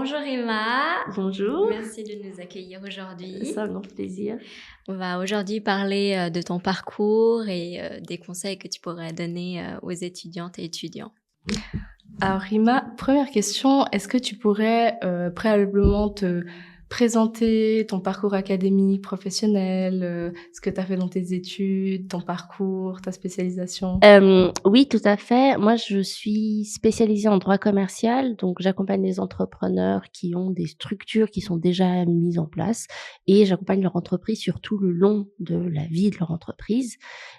Bonjour Emma, Bonjour, merci de nous accueillir aujourd'hui. c'est un grand plaisir. On va aujourd'hui parler de ton parcours et des conseils que tu pourrais donner aux étudiantes et étudiants. Alors Rima, première question, est-ce que tu pourrais préalablement te présenter ton parcours académique, professionnel, ce que tu as fait dans tes études, ton parcours, ta spécialisation? Oui, tout à fait. Moi, je suis spécialisée en droit commercial, donc j'accompagne les entrepreneurs qui ont des structures qui sont déjà mises en place et j'accompagne leur entreprise sur tout le long de la vie de leur entreprise.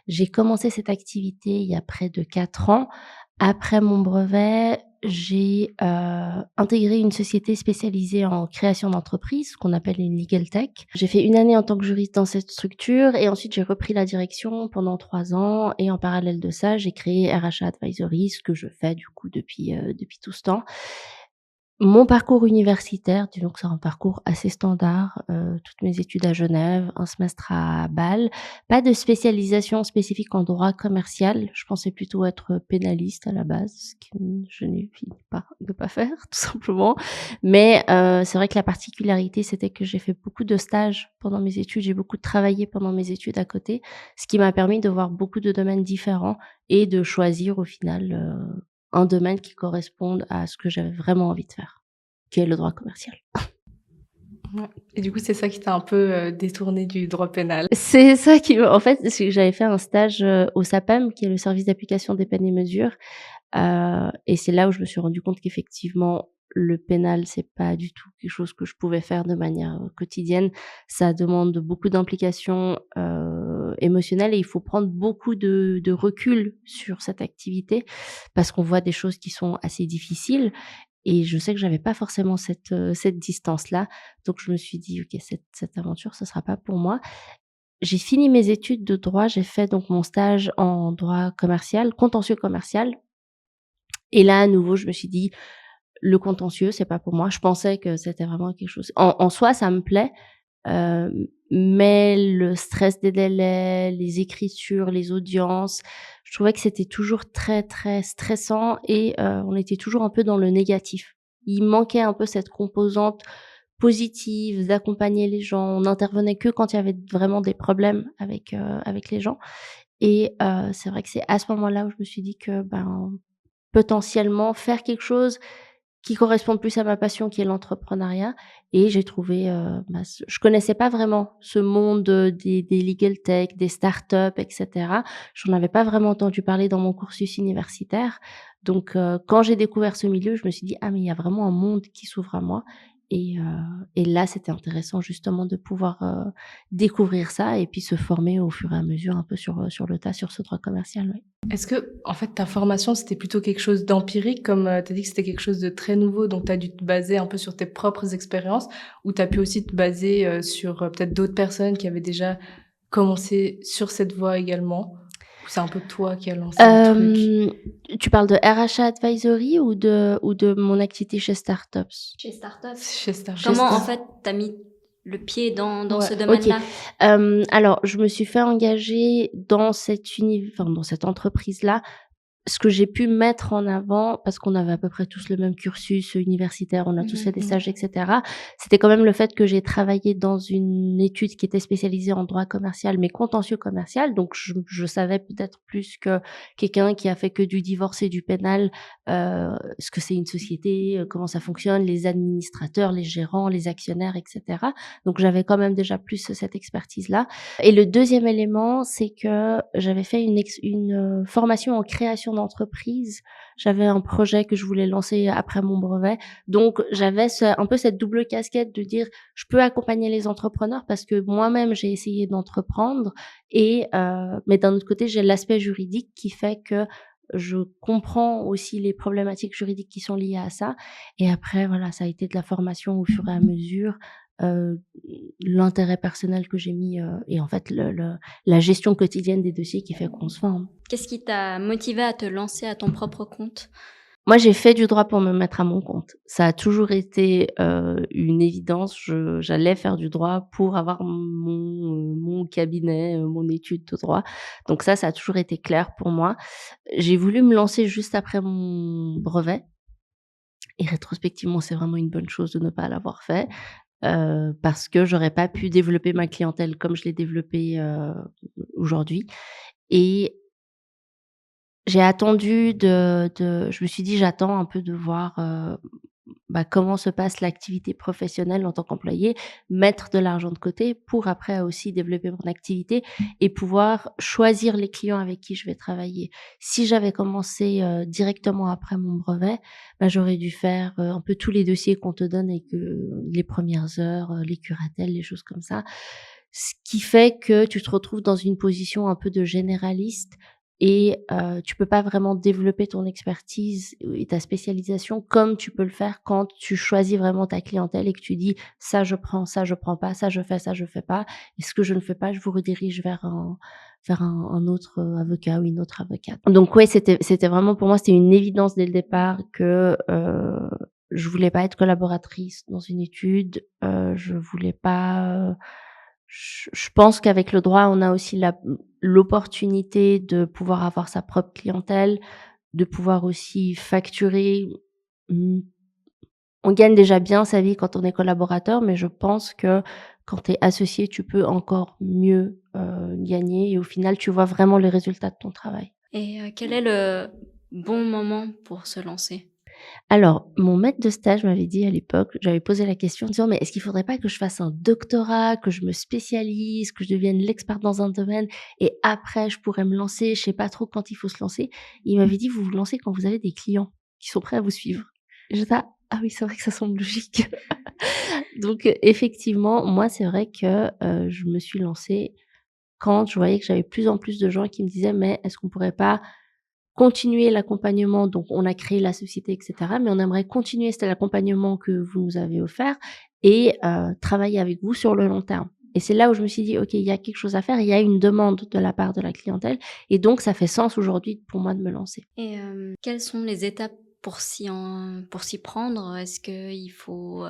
J'ai commencé cette activité il y a près de 4 ans. Après mon brevet, j'ai, intégré une société spécialisée en création d'entreprise, qu'on appelle une legal tech. J'ai fait 1 année en tant que juriste dans cette structure et ensuite j'ai repris la direction pendant 3 ans et en parallèle de ça, j'ai créé RHA Advisory, ce que je fais du coup depuis tout ce temps. Mon parcours universitaire, disons que c'est un parcours assez standard, toutes mes études à Genève, un semestre à Bâle. Pas de spécialisation spécifique en droit commercial. Je pensais plutôt être pénaliste à la base, ce que je n'ai fini par ne pas faire, tout simplement. Mais, c'est vrai que la particularité, c'était que j'ai fait beaucoup de stages pendant mes études. J'ai beaucoup travaillé pendant mes études à côté, ce qui m'a permis de voir beaucoup de domaines différents et de choisir au final, un domaine qui corresponde à ce que j'avais vraiment envie de faire, qui est le droit commercial. Ouais. Et du coup, c'est ça qui t'a un peu détourné du droit pénal. C'est ça qui me en fait, c'est que j'avais fait un stage, au SAPEM, qui est le service d'application des peines et mesures, et c'est là où je me suis rendu compte qu'effectivement, le pénal, c'est pas du tout quelque chose que je pouvais faire de manière, quotidienne. Ça demande beaucoup d'implication, émotionnelle et il faut prendre beaucoup de recul sur cette activité parce qu'on voit des choses qui sont assez difficiles et je sais que j'avais pas forcément cette distance-là. Donc je me suis dit: «OK, cette aventure, ce sera pas pour moi». J'ai fini mes études de droit, j'ai fait donc mon stage en droit commercial, contentieux commercial et là, à nouveau, je me suis dit: «Le contentieux, c'est pas pour moi». Je pensais que c'était vraiment quelque chose en soi, ça me plaît, mais le stress des délais, les écritures, les audiences, je trouvais que c'était toujours très, très stressant et on était toujours un peu dans le négatif. Il manquait un peu cette composante positive, d'accompagner les gens. On n'intervenait que quand il y avait vraiment des problèmes avec les gens et c'est vrai que c'est à ce moment-là où je me suis dit que, ben, potentiellement faire quelque chose qui correspond plus à ma passion qui est l'entrepreneuriat et j'ai trouvé, bah, ce je connaissais pas vraiment ce monde, des legal tech, des startups et cetera. J'en avais pas vraiment entendu parler dans mon cursus universitaire donc quand j'ai découvert ce milieu, je me suis dit: «Ah mais il y a vraiment un monde qui s'ouvre à moi» et heu et là, c'était intéressant justement de pouvoir, découvrir ça et puis se former au fur et à mesure un peu sur le tas sur ce droit commercial, oui. Est-ce que, en fait, ta formation, c'était plutôt quelque chose d'empirique, comme tu as dit que c'était quelque chose de très nouveau, donc tu as dû te baser un peu sur tes propres expériences, ou tu as pu aussi te baser sur peut-être d'autres personnes qui avaient déjà commencé sur cette voie également? Ou c'est un peu toi qui as lancé le truc? Hem, Tu parles de RH Advisory ou de mon activité chez Startups? Chez Startups, Chez comment en Starbucks. fait t'as mis le pied dans Ouais. ce OK. domaine-là? Alors je me suis fait engager dans dans cette entreprise-là. Ce que j'ai pu mettre en avant, parce qu'on avait à peu près tous le même cursus universitaire, on a tous fait Mhm. des stages et cetera, c'était quand même le fait que j'ai travaillé dans une étude qui était spécialisée en droit commercial, mais contentieux commercial. Donc je savais peut-être plus que quelqu'un qui a fait que du divorce et du pénal, ce que c'est une société, comment ça fonctionne, les administrateurs, les gérants, les actionnaires et cetera. Donc j'avais quand même déjà plus cette expertise-là et le deuxième élément, c'est que j'avais fait une formation en création d'entreprise. J'avais un projet que je voulais lancer après mon brevet. Donc j'avais un peu cette double casquette de dire: «Je peux accompagner les entrepreneurs» parce que moi-même j'ai essayé d'entreprendre et mais d'un autre côté, j'ai l'aspect juridique qui fait que je comprends aussi les problématiques juridiques qui sont liées à ça et après voilà, ça a été de la formation au fur et à mesure, heu, l'intérêt personnel que j'ai mis, et en fait la gestion quotidienne des dossiers qui fait qu'on se forme. Qu'est-ce qui t'a motivé à te lancer à ton propre compte? Moi, j'ai fait du droit pour me mettre à mon compte. Ça a toujours été, une évidence. J'allais faire du droit pour avoir mon cabinet, mon étude de droit. Donc ça a toujours été clair pour moi. J'ai voulu me lancer juste après mon brevet et rétrospectivement, c'est vraiment une bonne chose de ne pas l'avoir fait, parce que j'aurais pas pu développer ma clientèle comme je l'ai développée, aujourd'hui et j'ai attendu de je me suis dit: «J'attends un peu de voir, comment se passe l'activité professionnelle en tant qu'employée, mettre de l'argent de côté pour après aussi développer mon activité et pouvoir choisir les clients avec qui je vais travailler». Si j'avais commencé, directement après mon brevet, j'aurais dû faire, un peu tous les dossiers qu'on te donne et que les premières heures, les curatelles, les choses comme ça. Ce qui fait que tu te retrouves dans une position un peu de généraliste et tu peux pas vraiment développer ton expertise et ta spécialisation comme tu peux le faire quand tu choisis vraiment ta clientèle et que tu dis: «Ça je prends, ça je prends pas, ça je fais pas et ce que je ne fais pas, je vous redirige vers un autre, avocat ou une autre avocate». Donc ouais, c'était vraiment pour moi, c'était une évidence dès le départ que, je voulais pas être collaboratrice dans une étude, je voulais pas, je pense qu'avec le droit, on a aussi l'opportunité de pouvoir avoir sa propre clientèle, de pouvoir aussi facturer. Mmh, on gagne déjà bien sa vie quand on est collaborateur, mais je pense que quand tu es associé, tu peux encore mieux, gagner et au final, tu vois vraiment les résultats de ton travail. Et quel est le bon moment pour se lancer? Alors, mon maître de stage m'avait dit à l'époque, j'avais posé la question en disant: «Mais est-ce qu'il faudrait pas que je fasse un doctorat, que je me spécialise, que je devienne l'experte dans un domaine et après je pourrais me lancer, je sais pas trop quand il faut se lancer». Il m'avait dit: «Vous vous lancez quand vous avez des clients qui sont prêts à vous suivre». J'étais là: «Ah oui, c'est vrai que ça semble logique». Donc, effectivement, moi, c'est vrai que, je me suis lancée quand je voyais que j'avais de plus en plus de gens qui me disaient: «Mais est-ce qu'on pourrait pas continuer l'accompagnement», donc on a créé la société et cetera, mais on aimerait continuer cet l'accompagnement que vous nous avez offert et travailler avec vous sur le long terme. Et c'est là où je me suis dit: «OK, il y a quelque chose à faire, il y a une demande de la part de la clientèle et donc ça fait sens aujourd'hui pour moi de me lancer». Et quelles sont les étapes pour s'y prendre? Est-ce qu'il faut,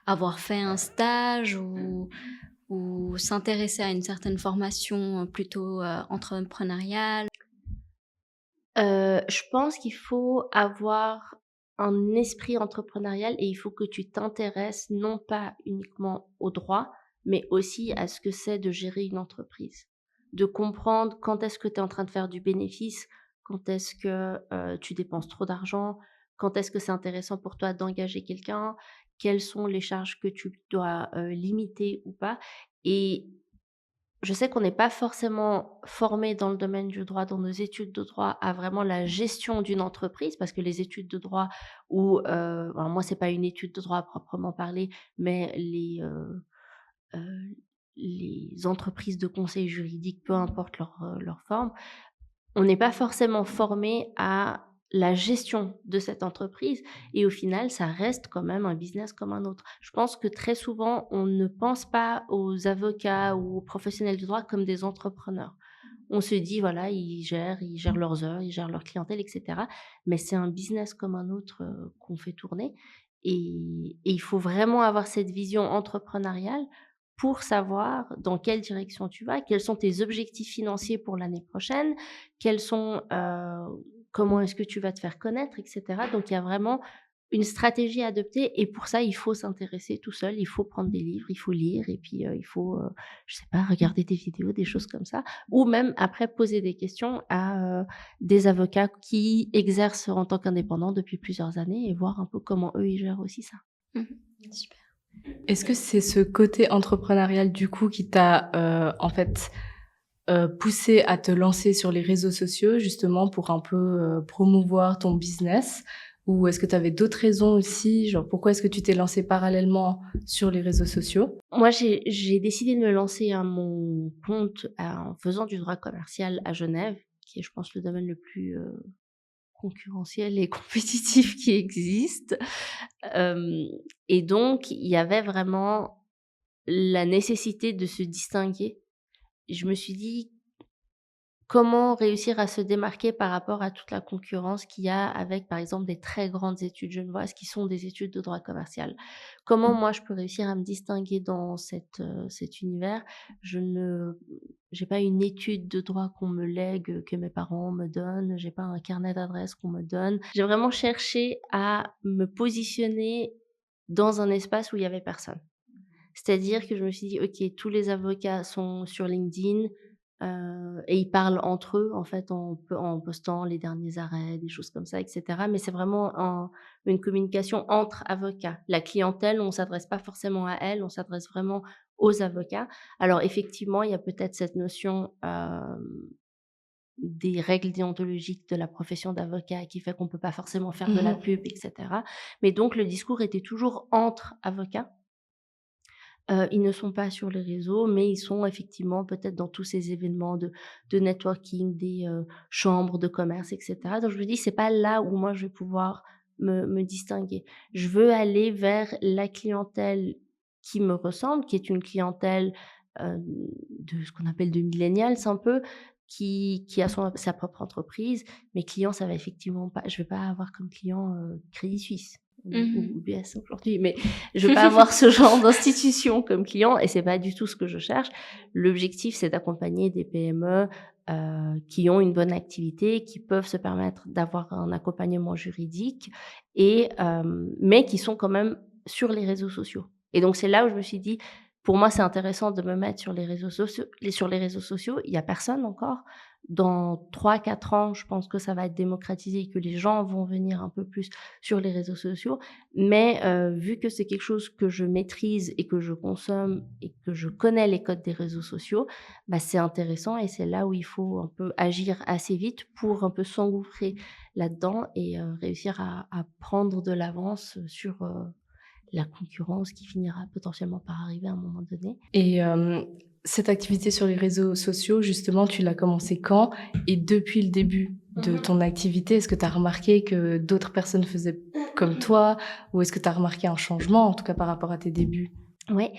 avoir fait un stage ou s'intéresser à une certaine formation, plutôt, entrepreneuriale? Je pense qu'il faut avoir un esprit entrepreneurial et il faut que tu t'intéresses non pas uniquement au droit, mais aussi à ce que c'est de gérer une entreprise. De comprendre quand est-ce que tu es en train de faire du bénéfice, quand est-ce que, tu dépenses trop d'argent, quand est-ce que c'est intéressant pour toi d'engager quelqu'un, quelles sont les charges que tu dois, limiter ou pas et je sais qu'on n'est pas forcément formé dans le domaine du droit, dans nos études de droit, à vraiment la gestion d'une entreprise, parce que les études de droit ou, alors moi c'est pas une étude de droit à proprement parler, mais heu, les entreprises de conseil juridique, peu importe leur forme, on n'est pas forcément formé à la gestion de cette entreprise et au final, ça reste quand même un business comme un autre. Je pense que très souvent, on ne pense pas aux avocats ou aux professionnels du droit comme des entrepreneurs. On se dit, voilà, ils gèrent leurs heures, ils gèrent leur clientèle, et cetera. Mais c'est un business comme un autre, qu'on fait tourner et il faut vraiment avoir cette vision entrepreneuriale pour savoir dans quelle direction tu vas, quels sont tes objectifs financiers pour l'année prochaine, quels sont, comment est-ce que tu vas te faire connaître et cetera. Donc il y a vraiment une stratégie à adopter et pour ça, il faut s'intéresser tout seul, il faut prendre des livres, il faut lire et puis, il faut, je sais pas, regarder des vidéos, des choses comme ça ou même après poser des questions à, des avocats qui exercent en tant qu'indépendants depuis plusieurs années et voir un peu comment eux, ils gèrent aussi ça. Mmh. Super. Est-ce que c'est ce côté entrepreneurial, du coup, qui t'a, en fait, poussé à te lancer sur les réseaux sociaux, justement, pour un peu, promouvoir ton business? Ou est-ce que tu avais d'autres raisons aussi? Genre, pourquoi est-ce que tu t'es lancée parallèlement sur les réseaux sociaux? Moi, j'ai décidé de me lancer à mon compte, en faisant du droit commercial à Genève, qui est, je pense, le domaine le plus, concurrentiel et compétitif qui existe. Hem et donc il y avait vraiment la nécessité de se distinguer. Je me suis dit: comment réussir à se démarquer par rapport à toute la concurrence qu'il y a avec, par exemple, des très grandes études genevoises qui sont des études de droit commercial? Comment moi je peux réussir à me distinguer dans cet univers? Je ne j'ai pas une étude de droit qu'on me lègue, que mes parents me donnent, j'ai pas un carnet d'adresses qu'on me donne. J'ai vraiment cherché à me positionner dans un espace où il y avait personne. C'est-à-dire que je me suis dit: «OK, tous les avocats sont sur LinkedIn, et ils parlent entre eux, en fait, en postant les derniers arrêts, des choses comme ça et cetera». Mais c'est vraiment une communication entre avocats. La clientèle, on s'adresse pas forcément à elle, on s'adresse vraiment aux avocats. Alors effectivement, il y a peut-être cette notion, des règles déontologiques de la profession d'avocat qui fait qu'on peut pas forcément faire de la Mmh. pub et cetera. Mais donc le discours était toujours entre avocats. Ils ne sont pas sur les réseaux, mais ils sont effectivement peut-être dans tous ces événements de networking, des, chambres de commerce et cetera. Donc je me dis: «C'est pas là où moi je vais pouvoir me distinguer». Je veux aller vers la clientèle qui me ressemble, qui est une clientèle, de ce qu'on appelle de millennials un peu, qui a sa propre entreprise. Mes clients, ça va effectivement pas je vais pas avoir comme client, Crédit Suisse ou Mmh. UBS aujourd'hui, mais je veux pas avoir ce genre d'institution comme client et c'est pas du tout ce que je cherche. L'objectif, c'est d'accompagner des PME, qui ont une bonne activité, qui peuvent se permettre d'avoir un accompagnement juridique et mais qui sont quand même sur les réseaux sociaux. Et donc c'est là où je me suis dit: «Pour moi, c'est intéressant de me mettre sur les réseaux sociaux». Il y a personne encore. Dans 3 4 ans, je pense que ça va être démocratisé et que les gens vont venir un peu plus sur les réseaux sociaux. Mais vu que c'est quelque chose que je maîtrise et que je consomme et que je connais les codes des réseaux sociaux, bah, c'est intéressant et c'est là où il faut un peu agir assez vite pour un peu s'engouffrer là-dedans et réussir à prendre de l'avance sur, la concurrence qui finira potentiellement par arriver à un moment donné. Et cette activité sur les réseaux sociaux, justement, tu l'as commencé quand? Et depuis le début de Mmh. ton activité, est-ce que tu as remarqué que d'autres personnes faisaient comme toi? Ou est-ce que tu as remarqué un changement, en tout cas par rapport à tes débuts? Ouais,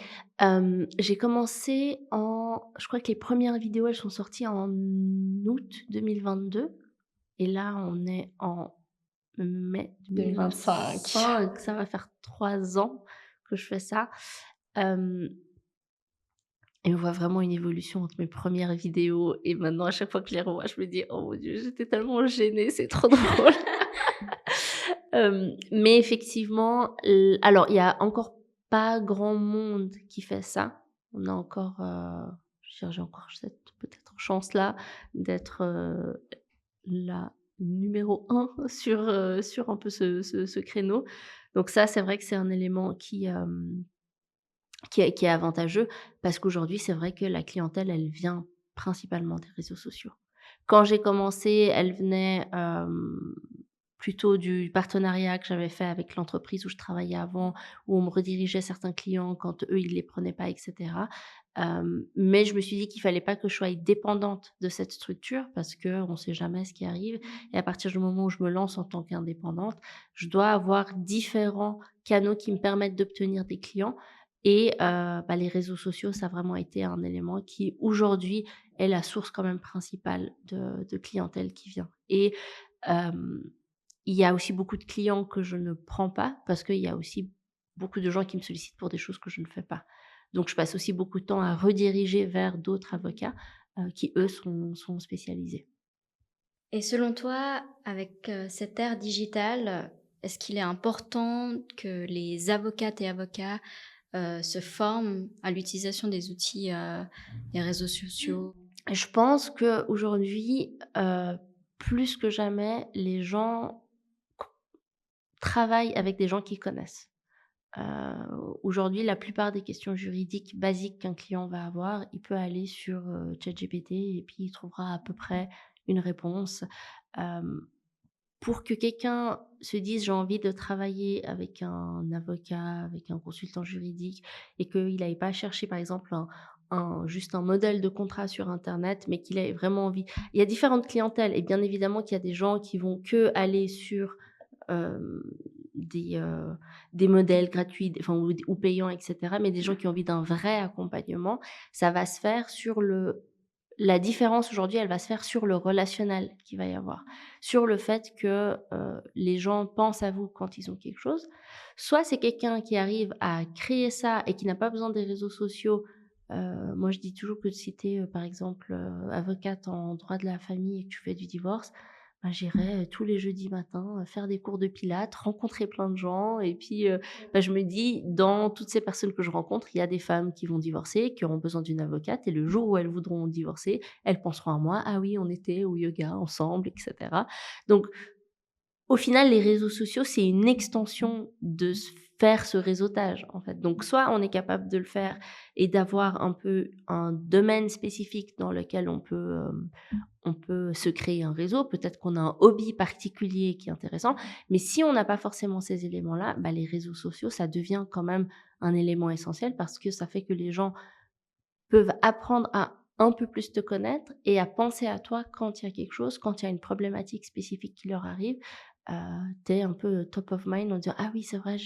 j'ai commencé je crois que les premières vidéos, elles sont sorties en août 2022 et là, on est en mai 2025. 2025, ça va faire 3 ans que je fais ça. Hem Et on voit vraiment une évolution entre mes premières vidéos et maintenant, à chaque fois que je les revois, je me dis: «Oh mon Dieu, j'étais tellement gênée, c'est trop drôle». Mais effectivement, alors il y a encore pas grand monde qui fait ça. On a encore, je veux dire, j'ai encore cette peut-être chance-là d'être, la numéro un sur un peu ce créneau. Donc ça, c'est vrai que c'est un élément qui est avantageux parce qu'aujourd'hui, c'est vrai que la clientèle, elle vient principalement des réseaux sociaux. Quand j'ai commencé, elle venait, plutôt du partenariat que j'avais fait avec l'entreprise où je travaillais avant, où on me redirigeait certains clients quand eux, ils les prenaient pas et cetera. Mais je me suis dit qu'il fallait pas que je sois dépendante de cette structure parce qu'on sait jamais ce qui arrive et à partir du moment où je me lance en tant qu'indépendante, je dois avoir différents canaux qui me permettent d'obtenir des clients et bah, les réseaux sociaux, ça a vraiment été un élément qui, aujourd'hui, est la source quand même principale de clientèle qui vient et hem, il y a aussi beaucoup de clients que je ne prends pas parce qu'il y a aussi beaucoup de gens qui me sollicitent pour des choses que je ne fais pas. Donc je passe aussi beaucoup de temps à rediriger vers d'autres avocats, qui eux sont spécialisés. Et selon toi, avec, cette ère digitale, est-ce qu'il est important que les avocates et avocats, se forment à l'utilisation des outils, des réseaux sociaux? Je pense qu'aujourd'hui, plus que jamais, les gens co travaillent avec des gens qu'ils connaissent. Heu, Aujourd'hui, la plupart des questions juridiques basiques qu'un client va avoir, il peut aller sur, ChatGPT et puis il trouvera à peu près une réponse. Hem, pour que quelqu'un se dise: «J'ai envie de travailler avec un avocat, avec un consultant juridique» et qu'il n'aille pas chercher, par exemple, juste un modèle de contrat sur internet, mais qu'il ait vraiment envie il y a différentes clientèles et bien évidemment qu'il y a des gens qui vont que aller sur hem, des, heu, des modèles gratuits, enfin ou payants et cetera, mais des gens qui ont envie d'un vrai accompagnement, ça va se faire sur La différence aujourd'hui, elle va se faire sur le relationnel qu'il va y avoir, sur le fait que, les gens pensent à vous quand ils ont quelque chose. Soit c'est quelqu'un qui arrive à créer ça et qui n'a pas besoin des réseaux sociaux. Moi je dis toujours que si tu es, par exemple, avocate en droit de la famille et que tu fais du divorce, bah, j'irai, tous les jeudis matins, faire des cours de pilates, rencontrer plein de gens et puis, bah, je me dis: «Dans toutes ces personnes que je rencontre, il y a des femmes qui vont divorcer, qui auront besoin d'une avocate et le jour où elles voudront divorcer, elles penseront à moi: "Ah oui, on était au yoga ensemble" et cetera». Donc au final, les réseaux sociaux, c'est une extension de faire ce réseautage, en fait. Donc soit on est capable de le faire et d'avoir un peu un domaine spécifique dans lequel on peut se créer un réseau. Peut-être qu'on a un hobby particulier qui est intéressant, mais si on n'a pas forcément ces éléments-là, bah, les réseaux sociaux, ça devient quand même un élément essentiel parce que ça fait que les gens peuvent apprendre à un peu plus te connaître et à penser à toi quand il y a quelque chose, quand il y a une problématique spécifique qui leur arrive. Heu, Tu es un peu top of mind en disant: «Ah oui, c'est vrai,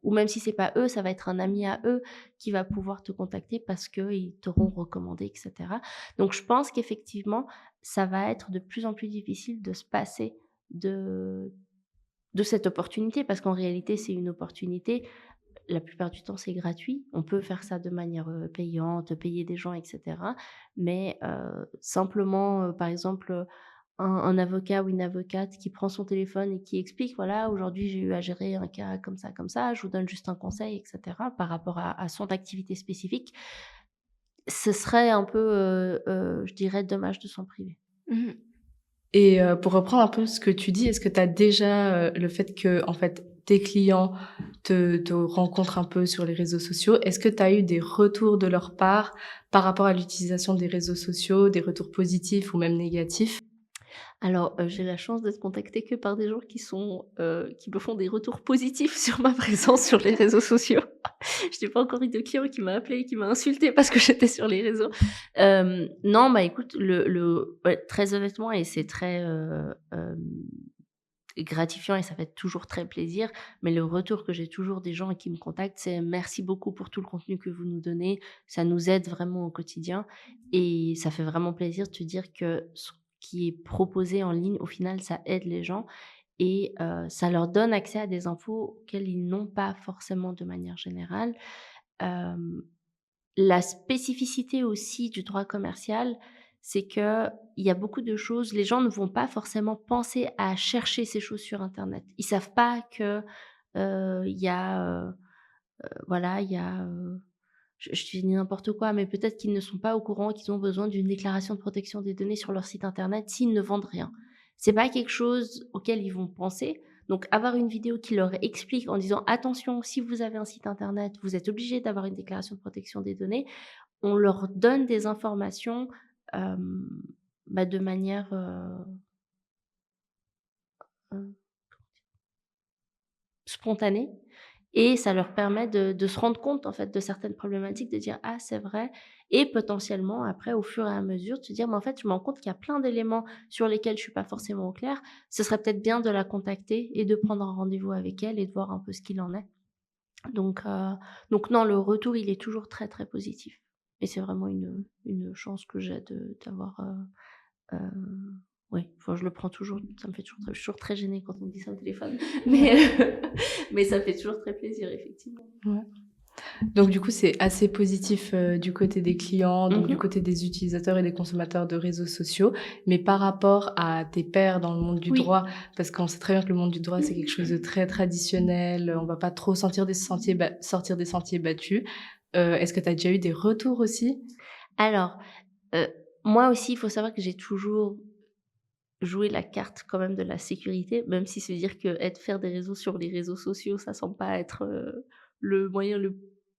ou même si c'est pas eux, ça va être un ami à eux qui va pouvoir te contacter parce qu'ils t'auront recommandé et cetera. Donc je pense qu'effectivement, ça va être de plus en plus difficile de se passer de de cette opportunité parce qu'en réalité, c'est une opportunité. La plupart du temps, c'est gratuit. On peut faire ça de manière, payante, payer des gens et cetera. Mais, simplement, par exemple, un avocat ou une avocate qui prend son téléphone et qui explique: «Voilà, aujourd'hui, j'ai eu à gérer un cas comme ça, je vous donne juste un conseil» et cetera, par rapport à son activité spécifique. Ce serait un peu, je dirais dommage de s'en priver. Mmh. Et pour reprendre un peu ce que tu dis, est-ce que tu as déjà, le fait que, en fait, tes clients te rencontrent un peu sur les réseaux sociaux, est-ce que tu as eu des retours de leur part par rapport à l'utilisation des réseaux sociaux, des retours positifs ou même négatifs? Alors, j'ai la chance d'être contactée que par des gens qui me font des retours positifs sur ma présence sur les réseaux sociaux. Je n'ai pas encore eu de client qui m'a appelé et qui m'a insulté parce que j'étais sur les réseaux. Non, bah, écoute, ouais, très honnêtement et c'est très, gratifiant et ça fait toujours très plaisir, mais le retour que j'ai toujours des gens qui me contactent, c'est: «Merci beaucoup pour tout le contenu que vous nous donnez, ça nous aide vraiment au quotidien» et ça fait vraiment plaisir de te dire que ce qui est proposé en ligne, au final, ça aide les gens et ça leur donne accès à des infos auxquelles ils n'ont pas forcément de manière générale. Hem La spécificité aussi du droit commercial, c'est qu'il y a beaucoup de choses les gens ne vont pas forcément penser à chercher ces choses sur internet. Ils savent pas que, il y a, voilà, il y a, je dis n'importe quoi, mais peut-être qu'ils ne sont pas au courant qu'ils ont besoin d'une déclaration de protection des données sur leur site internet s'ils ne vendent rien. C'est pas quelque chose auquel ils vont penser, donc avoir une vidéo qui leur explique en disant: «Attention, si vous avez un site internet, vous êtes obligé d'avoir une déclaration de protection des données». On leur donne des informations, hem, bah, de manière, heu, spontanée et ça leur permet de se rendre compte, en fait, de certaines problématiques, de dire: «Ah, c'est vrai» et potentiellement après, au fur et à mesure, de se dire: «Mais en fait, je me rends compte qu'il y a plein d'éléments sur lesquels je suis pas forcément au clair. Ce serait peut-être bien de la contacter et de prendre un rendez-vous avec elle et de voir un peu ce qu'il en est». Donc heu, donc non, le retour, il est toujours très, très positif et c'est vraiment une chance que j'ai de d'avoir, Heu, oui, enfin, je le prends toujours ça me fait toujours très je suis toujours très gênée quand on me dit ça au téléphone, mais mais ça me fait toujours très plaisir, effectivement. Ouais. Donc du coup, c'est assez positif, du côté des clients, donc Mmh du mh. côté des utilisateurs et des consommateurs de réseaux sociaux. Mais par rapport à tes pairs dans le monde du Oui. droit, parce qu'on sait très bien que le monde du droit, c'est quelque chose de très traditionnel, on va pas trop sortir des sentiers battus. Est-ce que tu as déjà eu des retours aussi? Alors, heu, moi aussi, il faut savoir que j'ai toujours joué la carte quand même de la sécurité, même si se dire faire des réseaux sur les réseaux sociaux, ça semble pas être, le moyen le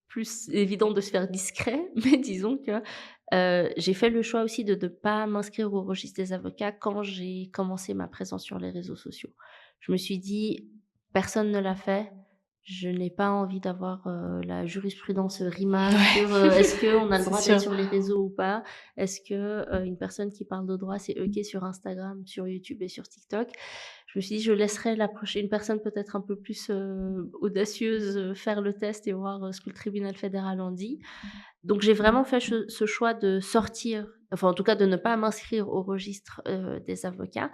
plus évident de se faire discret, mais disons que, j'ai fait le choix aussi de ne pas m'inscrire au registre des avocats quand j'ai commencé ma présence sur les réseaux sociaux. Je me suis dit: «Personne ne l'a fait, je n'ai pas envie d'avoir, la jurisprudence, RIMA sur, Ouais, est-ce qu'on a le c'est droit d'être sûr. sur les réseaux ou pas? Est-ce que, une personne qui parle de droit, c'est OK sur Instagram, sur YouTube et sur TikTok?» Je me suis dit: «Je laisserai une personne peut-être un peu plus, audacieuse, faire le test et voir, ce que le tribunal fédéral en dit». Donc j'ai vraiment fait ce choix de sortir, enfin en tout cas de ne pas m'inscrire au registre, des avocats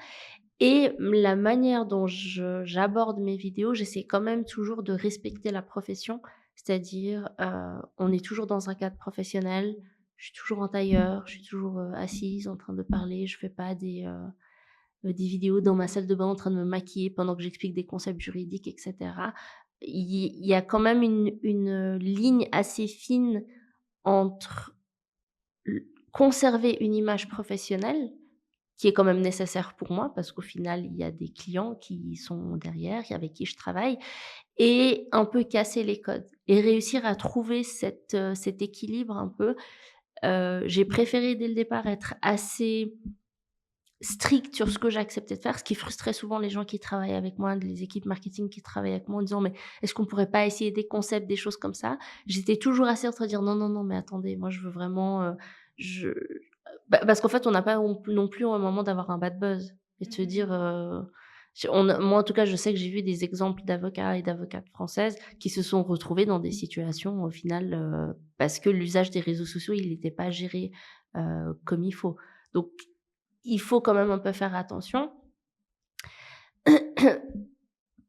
et la manière dont j'aborde mes vidéos, j'essaie quand même toujours de respecter la profession. C'est-à-dire, on est toujours dans un cadre professionnel, je suis toujours en tailleur, je suis toujours, assise en train de parler, je fais pas des vidéos dans ma salle de bain en train de me maquiller pendant que j'explique des concepts juridiques et cetera. Il y a quand même une ligne assez fine entre conserver une image professionnelle, qui est quand même nécessaire pour moi, parce qu'au final, il y a des clients qui sont derrière, avec qui je travaille, et un peu casser les codes et réussir à trouver cet équilibre un peu. J'ai préféré dès le départ être assez stricte sur ce que j'acceptais de faire, ce qui frustrait souvent les gens qui travaillent avec moi, les équipes marketing qui travaillent avec moi en disant: «Mais est-ce qu'on pourrait pas essayer des concepts, des choses comme ça?» J'étais toujours assez en train de dire: «Non, non, non, mais attendez, moi je veux vraiment, je» parce qu'en fait, on n'a pas non plus un moment d'avoir un bad buzz et de se dire, moi en tout cas, je sais que j'ai vu des exemples d'avocats et d'avocates françaises qui se sont retrouvés dans des situations au final, parce que l'usage des réseaux sociaux, il n'était pas géré, comme il faut. Donc il faut quand même un peu faire attention.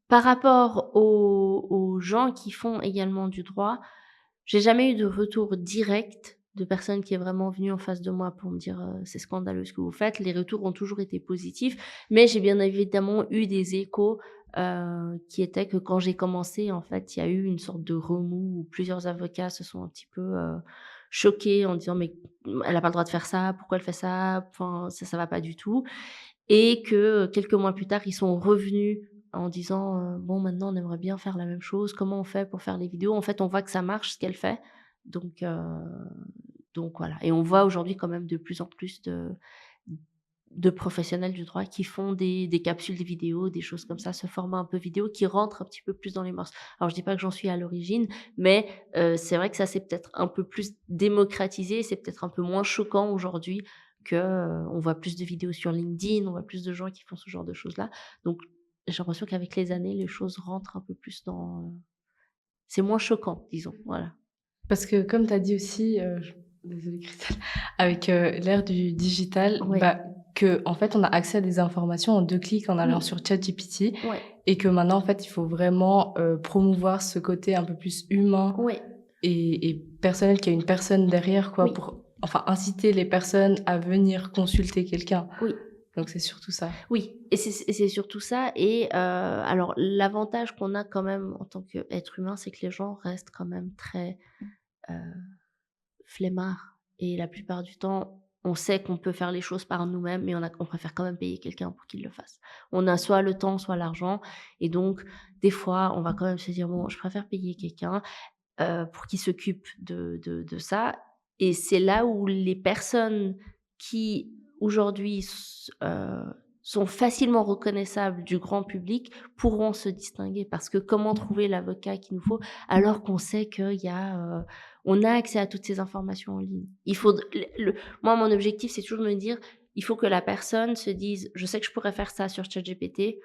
Par rapport aux gens qui font également du droit, j'ai jamais eu de retour direct de personne qui est vraiment venue en face de moi pour me dire, «C'est scandaleux ce que vous faites». Les retours ont toujours été positifs, mais j'ai bien évidemment eu des échos, qui étaient que quand j'ai commencé, en fait, il y a eu une sorte de remous où plusieurs avocats se sont un petit peu, choqués en disant: «Mais elle a pas le droit de faire ça, pourquoi elle fait ça? Enfin, ça va pas du tout». Et que, quelques mois plus tard, ils sont revenus en disant, «Bon, maintenant, on aimerait bien faire la même chose. Comment on fait pour faire les vidéos?» En fait, on voit que ça marche ce qu'elle fait, donc heu, donc voilà, et on voit aujourd'hui quand même de plus en plus de professionnels du droit qui font des capsules, des vidéos, des choses comme ça, ce format un peu vidéo qui rentre un petit peu plus dans les mœurs. Alors je dis pas que j'en suis à l'origine, mais c'est vrai que ça s'est peut-être un peu plus démocratisé, c'est peut-être un peu moins choquant aujourd'hui que, on voit plus de vidéos sur LinkedIn, on voit plus de gens qui font ce genre de choses-là. Donc j'ai l'impression qu'avec les années, les choses rentrent un peu plus dans, c'est moins choquant, disons, voilà. Parce que comme tu as dit aussi, désolée Christelle, avec, l'ère du digital, Ouais. bah, qu'en fait, on a accès à des informations en 2 clics en allant Oui, sur ChatGPT ouais, et que maintenant, en fait, il faut vraiment, promouvoir ce côté un peu plus humain ouais, et personnel, qu'il y a une personne derrière quoi, oui, pour enfin inciter les personnes à venir consulter quelqu'un. oui. Donc c'est surtout ça. Oui, et c'est surtout ça, et alors l'avantage qu'on a quand même en tant qu'être humain, c'est que les gens restent quand même très, heu, flemmards, et la plupart du temps, on sait qu'on peut faire les choses par nous-mêmes, mais on préfère quand même payer quelqu'un pour qu'il le fasse. On a soit le temps, soit l'argent, et donc des fois, on va quand même se dire: «Bon, je préfère payer quelqu'un, pour qu'il s'occupe de ça», et c'est là où les personnes qui aujourd'hui sont facilement reconnaissables du grand public pourront se distinguer. Parce que comment trouver l'avocat qu'il nous faut alors qu'on sait qu'il y a, on a accès à toutes ces informations en ligne? Il faut moi, mon objectif, c'est toujours de me dire: «Il faut que la personne se dise: "Je sais que je pourrais faire ça sur ChatGPT,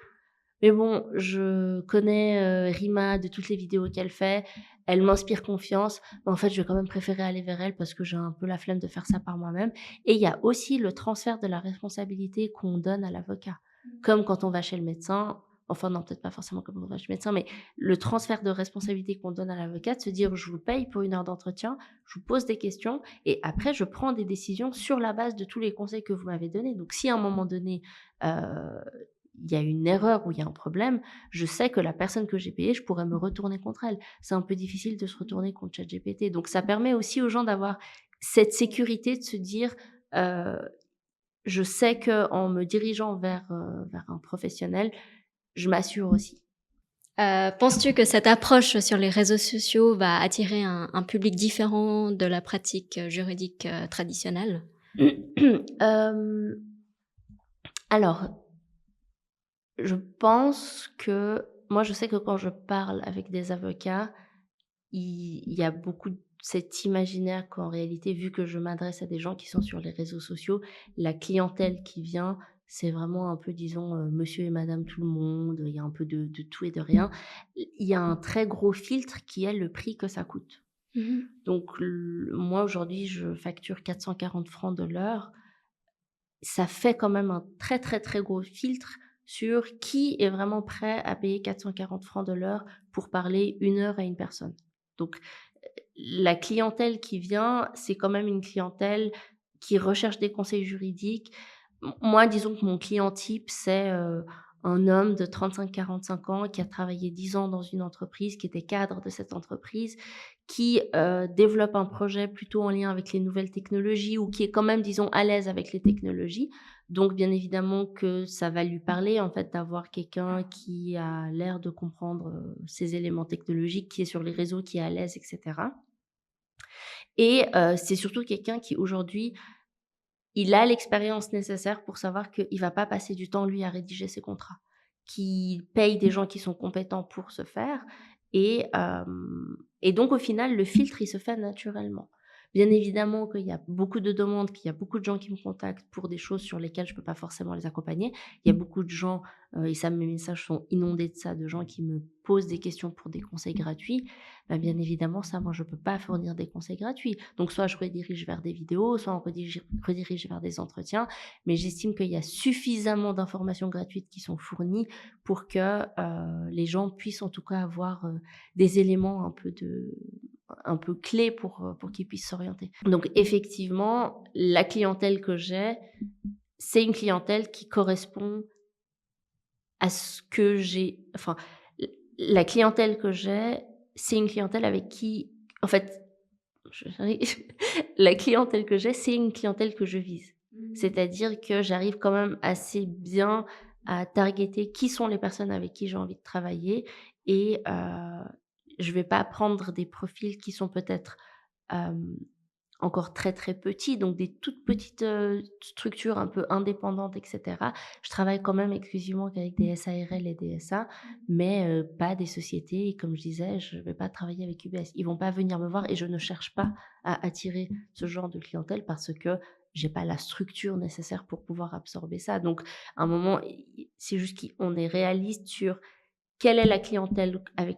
mais bon, je connais, Rima de toutes les vidéos qu'elle fait, elle m'inspire confiance, mais en fait, je vais quand même préférer aller vers elle parce que j'ai un peu la flemme de faire ça par moi-même», et il y a aussi le transfert de la responsabilité qu'on donne à l'avocat. Comme quand on va chez le médecin, enfin non, peut-être pas forcément comme on va chez le médecin, mais le transfert de responsabilité qu'on donne à l'avocat, de se dire: «Je vous paye pour 1 heure d'entretien, je vous pose des questions et après je prends des décisions sur la base de tous les conseils que vous m'avez donnés». Donc si à un moment donné, heu il y a une erreur ou il y a un problème, je sais que la personne que j'ai payée, je pourrais me retourner contre elle. C'est un peu difficile de se retourner contre ChatGPT. Donc ça permet aussi aux gens d'avoir cette sécurité de se dire, heu: «Je sais qu'en me dirigeant vers un professionnel, je m'assure aussi». Penses-tu que cette approche sur les réseaux sociaux va attirer un public différent de la pratique, juridique, traditionnelle? Hem, alors, je pense que moi, je sais que quand je parle avec des avocats, il y a beaucoup de cet imaginaire qu'en réalité, vu que je m'adresse à des gens qui sont sur les réseaux sociaux, la clientèle qui vient, c'est vraiment un peu, disons, monsieur et madame tout le monde, il y a un peu de tout et de rien. Il y a un très gros filtre qui est le prix que ça coûte. Mmh. Donc moi, aujourd'hui, je facture 440 francs de l'heure. Ça fait quand même un très, très, très gros filtre sur qui est vraiment prêt à payer 440 francs de l'heure pour parler 1 heure à une personne. Donc, la clientèle qui vient, c'est quand même une clientèle qui recherche des conseils juridiques. Moi, disons que mon client type, c'est, un homme de 35-45 ans qui a travaillé 10 ans dans une entreprise, qui était cadre de cette entreprise, qui, développe un projet plutôt en lien avec les nouvelles technologies ou qui est quand même, disons, à l'aise avec les technologies. Donc bien évidemment que ça va lui parler, en fait, d'avoir quelqu'un qui a l'air de comprendre, ces éléments technologiques, qui est sur les réseaux, qui est à l'aise et cetera. Et c'est surtout quelqu'un qui aujourd'hui, il a l'expérience nécessaire pour savoir qu'il va pas passer du temps, lui, à rédiger ses contrats. Qu'il paye des gens qui sont compétents pour ce faire et donc au final, le filtre, il se fait naturellement. Bien évidemment qu'il y a beaucoup de demandes, qu'il y a beaucoup de gens qui me contactent pour des choses sur lesquelles je peux pas forcément les accompagner. Il y a beaucoup de gens, et ça, mes messages sont inondés de ça, de gens qui me posent des questions pour des conseils gratuits. Bah, bien évidemment, ça, moi, je peux pas fournir des conseils gratuits. Donc soit je redirige vers des vidéos, soit on redirige vers des entretiens, mais j'estime qu'il y a suffisamment d'informations gratuites qui sont fournies pour que, les gens puissent en tout cas avoir, des éléments un peu clés pour qu'ils puissent s'orienter. Donc effectivement, la clientèle que j'ai, c'est une clientèle qui correspond à ce que j'ai enfin, la clientèle que j'ai, c'est une clientèle avec qui en fait, j'arrive la clientèle que j'ai, c'est une clientèle que je vise. C'est-à-dire que j'arrive quand même assez bien à targeter qui sont les personnes avec qui j'ai envie de travailler et je vais pas prendre des profils qui sont peut-être, hem encore très, très petits, donc des toutes petites, structures un peu indépendantes et cetera. Je travaille quand même exclusivement qu'avec des SARL et des SA, mais pas des sociétés et comme je disais, je vais pas travailler avec UBS. Ils vont pas venir me voir et je ne cherche pas à attirer ce genre de clientèle parce que j'ai pas la structure nécessaire pour pouvoir absorber ça. Donc à un moment, c'est juste qu'on est réaliste sur quelle est la clientèle avec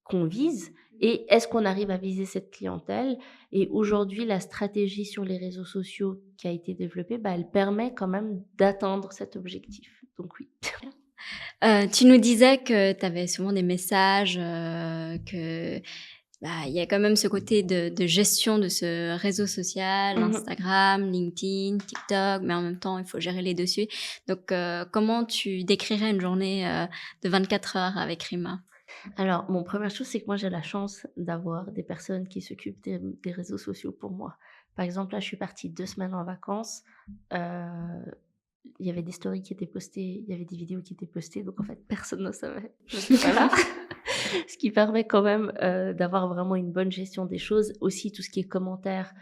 qu'on vise et est-ce qu'on arrive à viser cette clientèle? Et aujourd'hui, la stratégie sur les réseaux sociaux qui a été développée, bah, elle permet quand même d'atteindre cet objectif. Donc oui. Tu nous disais que tu avais souvent des messages, que, bah, il y a quand même ce côté de gestion de ce réseau social, Mmh mh. Instagram, LinkedIn, TikTok, mais en même temps, il faut gérer les dessus. Donc, comment tu décrirais une journée, de 24 heures avec Rima? Alors, bon, première chose, c'est que moi, j'ai la chance d'avoir des personnes qui s'occupent des réseaux sociaux pour moi. Par exemple, là, je suis partie 2 semaines en vacances, heu, il y avait des stories qui étaient postées, il y avait des vidéos qui étaient postées, donc en fait, personne ne savait, je n'étais pas là. Ce qui permet quand même, d'avoir vraiment une bonne gestion des choses. Aussi, tout ce qui est commentaires,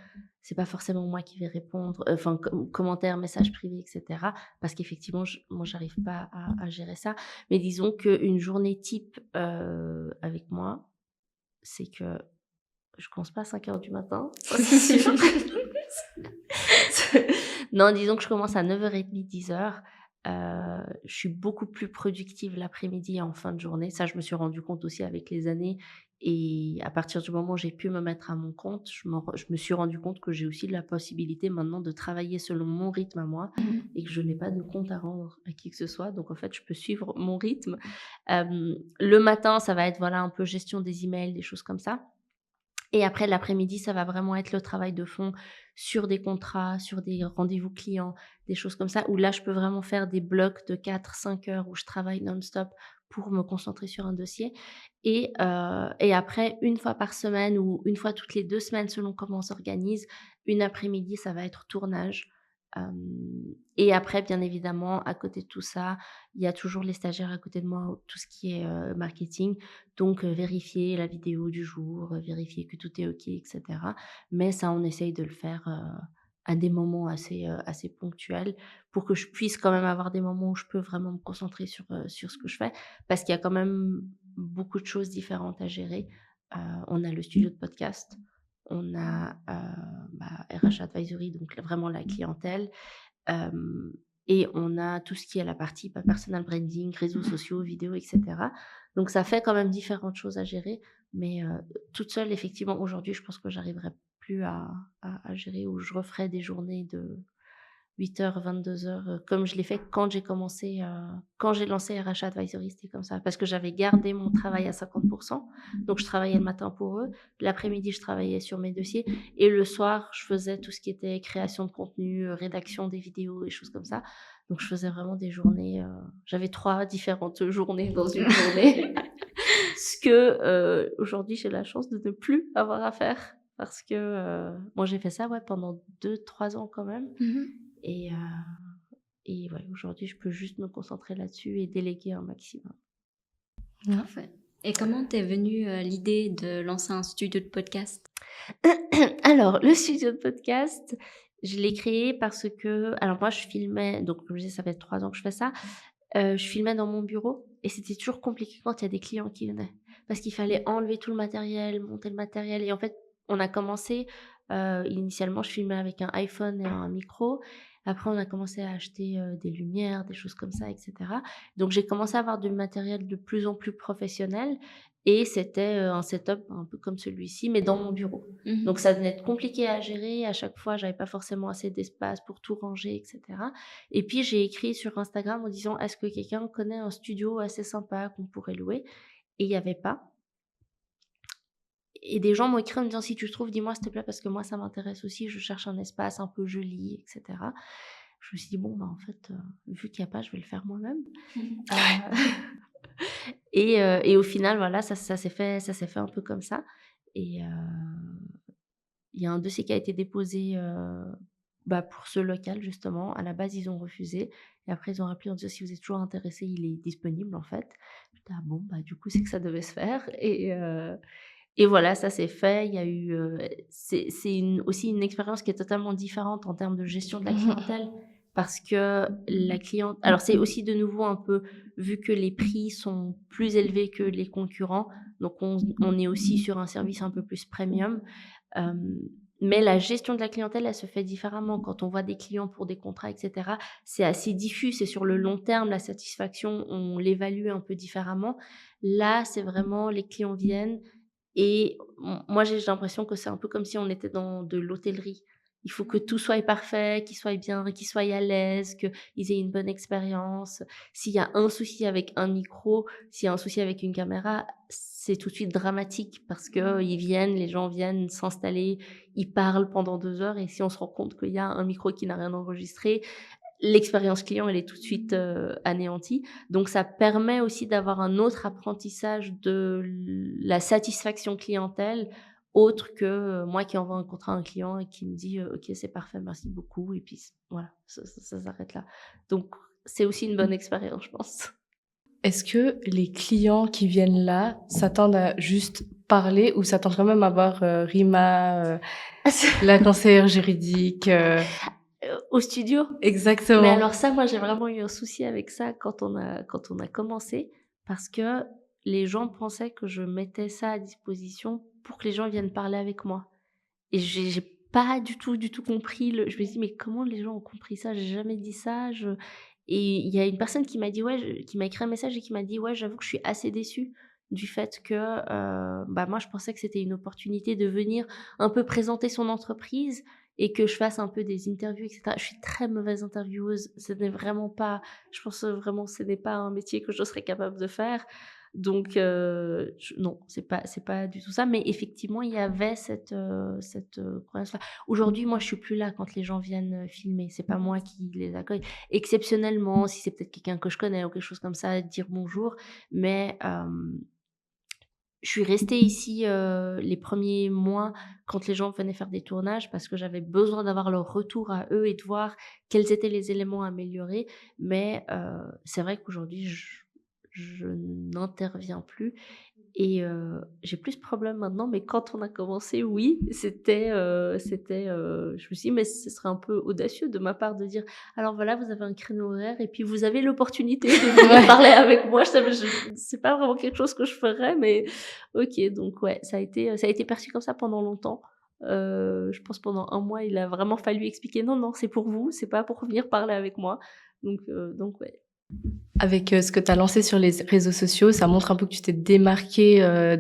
c'est pas forcément moi qui vais répondre, enfin, commentaires, messages privés et cetera, parce qu'effectivement, moi, j'arrive pas à gérer ça. Mais disons qu'une journée type, avec moi, c'est que je commence pas à 5 heures du matin, ça c'est sûr. Non, disons que je commence à 9h30, 10h. Je suis beaucoup plus productive l'après-midi et en fin de journée. Ça, je me suis rendu compte aussi avec les années et à partir du moment où j'ai pu me mettre à mon compte, je me suis rendu compte que j'ai aussi la possibilité maintenant de travailler selon mon rythme à moi et que je n'ai pas de compte à rendre à qui que ce soit. Donc en fait, je peux suivre mon rythme. Le matin, ça va être, voilà, un peu gestion des emails, des choses comme ça. Et après l'après-midi, ça va vraiment être le travail de fond sur des contrats, sur des rendez-vous clients, des choses comme ça, où là, je peux vraiment faire des blocs de 4-5 heures où je travaille non-stop pour me concentrer sur un dossier. Et après, une fois par semaine ou une fois toutes les 2 semaines selon comment on s'organise, une après-midi, ça va être tournage. Et après, bien évidemment, à côté de tout ça, il y a toujours les stagiaires à côté de moi, tout ce qui est, marketing. Donc, vérifier la vidéo du jour, vérifier que tout est OK et cetera. Mais ça, on essaye de le faire, à des moments assez ponctuels pour que je puisse quand même avoir des moments où je peux vraiment me concentrer sur ce que je fais. Parce qu'il y a quand même beaucoup de choses différentes à gérer. On a le studio de podcast, on a, RH Advisory, donc vraiment la clientèle. Hem et on a tout ce qui est la partie personal branding, réseaux sociaux, vidéos, et cetera. Donc ça fait quand même différentes choses à gérer, mais toute seule, effectivement, aujourd'hui, je pense que j'arriverai plus à gérer, ou je referai des journées de 8h, 22h, comme je l'ai fait quand j'ai commencé, quand j'ai lancé RH Advisory, c'était comme ça. Parce que j'avais gardé mon travail à 50%, donc je travaillais le matin pour eux, l'après-midi, je travaillais sur mes dossiers, et le soir, je faisais tout ce qui était création de contenu, rédaction des vidéos, des choses comme ça. Donc je faisais vraiment des journées, j'avais 3 différentes journées dans une journée. Ce que, aujourd'hui, j'ai la chance de ne plus avoir à faire, parce que, moi, j'ai fait ça, ouais, pendant 2-3 ans quand même, Mmh. et ouais, aujourd'hui, je peux juste me concentrer là-dessus et déléguer un maximum. Ouais. Parfait. Et comment t'es venue, l'idée de lancer un studio de podcast? Alors, le studio de podcast, je l'ai créé parce que, alors moi, je filmais, donc comme je disais, ça fait 3 ans que je fais ça. Je filmais dans mon bureau, et c'était toujours compliqué quand il y a des clients qui venaient. Parce qu'il fallait enlever tout le matériel, monter le matériel, et en fait, on a commencé, initialement, je filmais avec un iPhone et un micro. Après, on a commencé à acheter, des lumières, des choses comme ça, et cetera. Donc j'ai commencé à avoir du matériel de plus en plus professionnel, et c'était, un setup un peu comme celui-ci, mais dans mon bureau. Donc Mmh. ça devenait compliqué à gérer. À chaque fois, j'avais pas forcément assez d'espace pour tout ranger, et cetera. Et puis j'ai écrit sur Instagram en disant: «Est-ce que quelqu'un connaît un studio assez sympa qu'on pourrait louer?» Et il y avait pas. Et des gens m'ont écrit en me disant: «Si tu trouves, dis-moi s'il te plaît, parce que moi ça m'intéresse aussi, je cherche un espace un peu joli, et cetera». Je me suis dit: «Bon, bah, en fait, vu qu'il y a pas, je vais le faire moi-même». Heu et au final, voilà, ça s'est fait un peu comme ça, et il y a un dossier qui a été déposé, bah, pour ce local justement. À la base, ils ont refusé, et après ils ont rappelé en disant: «Si vous êtes toujours intéressés, il est disponible, en fait». J'étais: «Ah bon, bah, du coup, c'est que ça devait se faire», et voilà, ça s'est fait. Il y a eu, c'est aussi une expérience qui est totalement différente en termes de gestion de la clientèle, parce que la cliente, alors c'est aussi de nouveau un peu, vu que les prix sont plus élevés que les concurrents, donc on est aussi sur un service un peu plus premium. Hem, mais la gestion de la clientèle, elle se fait différemment. Quand on voit des clients pour des contrats, et cetera, c'est assez diffus, c'est sur le long terme, la satisfaction, on l'évalue un peu différemment. Là, c'est vraiment les clients viennent, et moi, j'ai l'impression que c'est un peu comme si on était dans de l'hôtellerie. Il faut que tout soit parfait, qu'ils soient bien, qu'ils soient à l'aise, qu'ils aient une bonne expérience. S'il y a un souci avec un micro, s'il y a un souci avec une caméra, c'est tout de suite dramatique, parce que ils viennent, les gens viennent s'installer, ils parlent pendant 2 heures, et si on se rend compte qu'il y a un micro qui n'a rien enregistré, l'expérience client, elle est tout de suite, anéantie. Donc ça permet aussi d'avoir un autre apprentissage de la satisfaction clientèle, autre que, moi qui envoie un contrat à un client et qui me dit: «OK, c'est parfait, merci beaucoup», et puis voilà, ça s'arrête là. Donc c'est aussi une bonne expérience, je pense. Est-ce que les clients qui viennent là s'attendent à juste parler, ou s'attendent quand même à voir, Rima, la conseillère juridique, Au studio? Mais Exactement. alors ça, moi, j'ai vraiment eu un souci avec ça quand on a commencé, parce que les gens pensaient que je mettais ça à disposition pour que les gens viennent parler avec moi, et j'ai pas du tout compris le je me dis: «Mais comment les gens ont compris ça? J'ai jamais dit ça, je», et il y a une personne qui m'a dit: «Ouais», qui m'a écrit un message et qui m'a dit: «Ouais, j'avoue que je suis assez déçue du fait que, bah, moi, je pensais que c'était une opportunité de venir un peu présenter son entreprise et que je fasse un peu des interviews, et cetera». Je suis très mauvaise intervieweuse. Ce n'est vraiment pas, je pense, vraiment, ce n'est pas un métier que je serais capable de faire. Donc non, c'est pas du tout ça, mais effectivement, il y avait cette croyance-là. Aujourd'hui, moi, je suis plus là quand les gens viennent, filmer. C'est pas moi qui les accueille. Exceptionnellement, si c'est peut-être quelqu'un que je connais ou quelque chose comme ça, dire bonjour, mais je suis restée ici, les premiers mois quand les gens venaient faire des tournages, parce que j'avais besoin d'avoir leur retour à eux et de voir quels étaient les éléments à améliorer. Mais c'est vrai qu'aujourd'hui, je n'interviens plus, et j'ai plus ce problème maintenant, mais quand on a commencé, oui, je me suis dit: «Mais ce serait un peu audacieux de ma part de dire: "Alors voilà, vous avez un créneau horaire et puis vous avez l'opportunité de venir Ouais. parler avec moi"». C'est pas vraiment quelque chose que je ferais, mais OK, donc ouais, ça a été perçu comme ça pendant longtemps. Je pense pendant un mois, il a vraiment fallu expliquer: «Non, non, c'est pour vous, c'est pas pour venir parler avec moi». Donc ouais. Avec, ce que tu as lancé sur les réseaux sociaux, ça montre un peu que tu t'es démarquée,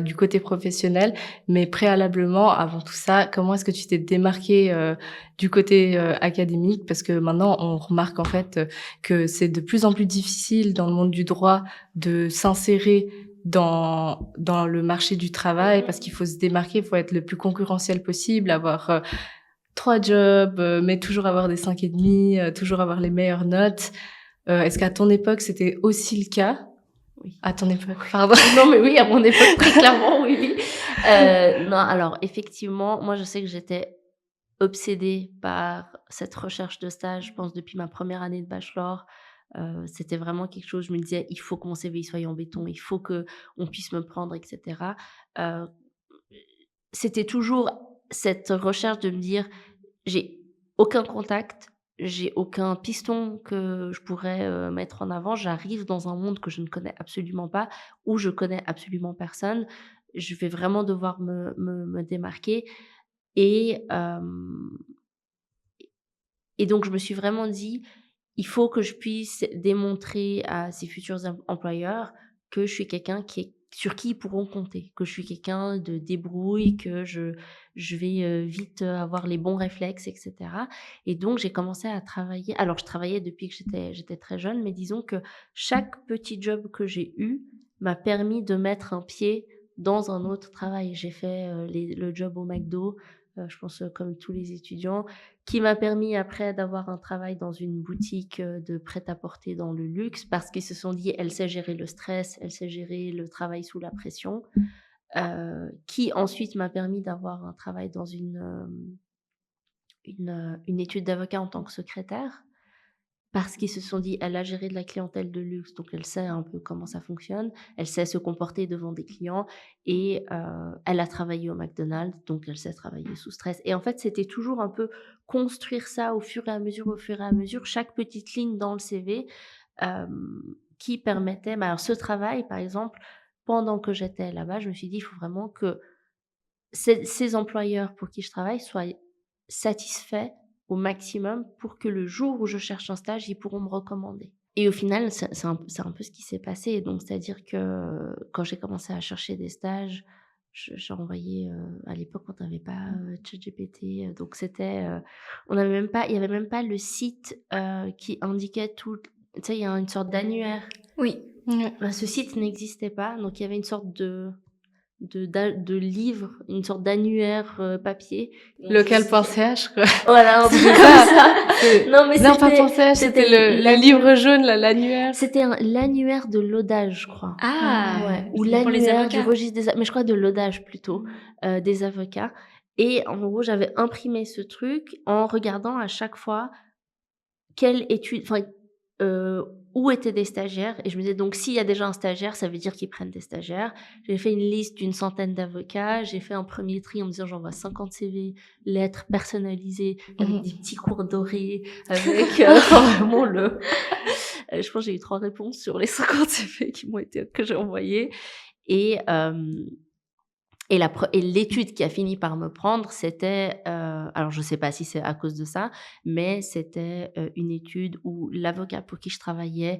du côté professionnel. Mais préalablement, avant tout ça, comment est-ce que tu t'es démarquée, du côté, académique? Parce que maintenant, on remarque en fait, que c'est de plus en plus difficile dans le monde du droit de s'insérer dans le marché du travail parce qu'il faut se démarquer, il faut être le plus concurrentiel possible, avoir, 3 jobs, mais toujours avoir des 5,5, toujours avoir les meilleures notes. Est-ce qu'à ton époque, c'était aussi le cas? Oui. À ton époque, pardon. Non, mais oui, à mon époque, très clairement, oui, oui. Non, alors effectivement, moi, je sais que j'étais obsédée par cette recherche de stage, je pense depuis ma première année de bachelor. C'était vraiment quelque chose, je me disais: «Il faut que mon CV il soit en béton, il faut qu'on puisse me prendre» et cetera. Heu, C'était toujours cette recherche de me dire: «J'ai aucun contact, j'ai aucun piston que je pourrais, mettre en avant. J'arrive dans un monde que je ne connais absolument pas, où je connais absolument personne. Je vais vraiment devoir me démarquer» et hem et donc je me suis vraiment dit: «Il faut que je puisse démontrer à ces futurs employeurs que je suis quelqu'un sur qui ils pourront compter, que je suis quelqu'un de débrouille, que je vais, vite, avoir les bons réflexes» et cetera. Et donc j'ai commencé à travailler. Alors je travaillais depuis que j'étais très jeune, mais disons que chaque petit job que j'ai eu m'a permis de mettre un pied dans un autre travail. J'ai fait, le job au McDo, je pense, comme tous les étudiants, qui m'a permis après d'avoir un travail dans une boutique, de prêt-à-porter dans le luxe, parce qu'ils se sont dit: «Elle sait gérer le stress, elle sait gérer le travail sous la pression», qui ensuite m'a permis d'avoir un travail dans une étude d'avocat en tant que secrétaire. Parce qu'ils se sont dit: «Elle a géré de la clientèle de luxe, donc elle sait un peu comment ça fonctionne. Elle sait se comporter devant des clients et elle a travaillé au McDonald's, donc elle sait travailler sous stress». Et en fait, c'était toujours un peu construire ça au fur et à mesure, chaque petite ligne dans le CV, qui permettait alors ce travail, par exemple, pendant que j'étais là-bas, je me suis dit: «Il faut vraiment que ces employeurs pour qui je travaille soient satisfaits au maximum pour que le jour où je cherche un stage, ils pourront me recommander». Et au final, c'est un peu ce qui s'est passé. Donc c'est-à-dire que quand j'ai commencé à chercher des stages, j'ai envoyé, à l'époque, on n'avait pas, ChatGPT, donc c'était, on n'avait même pas il y avait même pas le site, qui indiquait tout. Tu sais, il y a une sorte d'annuaire. Oui. Ouais. Ce site n'existait pas, donc il y avait une sorte de livre, une sorte d'annuaire, papier. Local.ch quoi. Voilà, un truc C'est comme ça. ça. C'est Non, mais non, pas c'était .ch, c'était le livre jaune là, l'annuaire. c'était l'annuaire de l'Odage, je crois. Ah! Ouais, ou Pour les l'annuaire du avocats? registre mais je crois de l'Odage plutôt, des avocats. Et en gros, j'avais imprimé ce truc en regardant à chaque fois quelle étude, enfin, heu, où étaient des stagiaires. Et je me disais: «Donc s'il y a déjà un stagiaire, ça veut dire qu'ils prennent des stagiaires». J'ai fait une liste d'une centaine d'avocats, j'ai fait un premier tri en me disant: «J'envoie 50 CV, lettres personnalisées avec des petits cours dorés, avec, vraiment le». Je pense que j'ai eu 3 réponses sur les 50 CV que j'ai envoyés. Et et l'étude qui a fini par me prendre, c'était, alors je ne sais pas si c'est à cause de ça, mais c'était, une étude où l'avocat pour qui je travaillais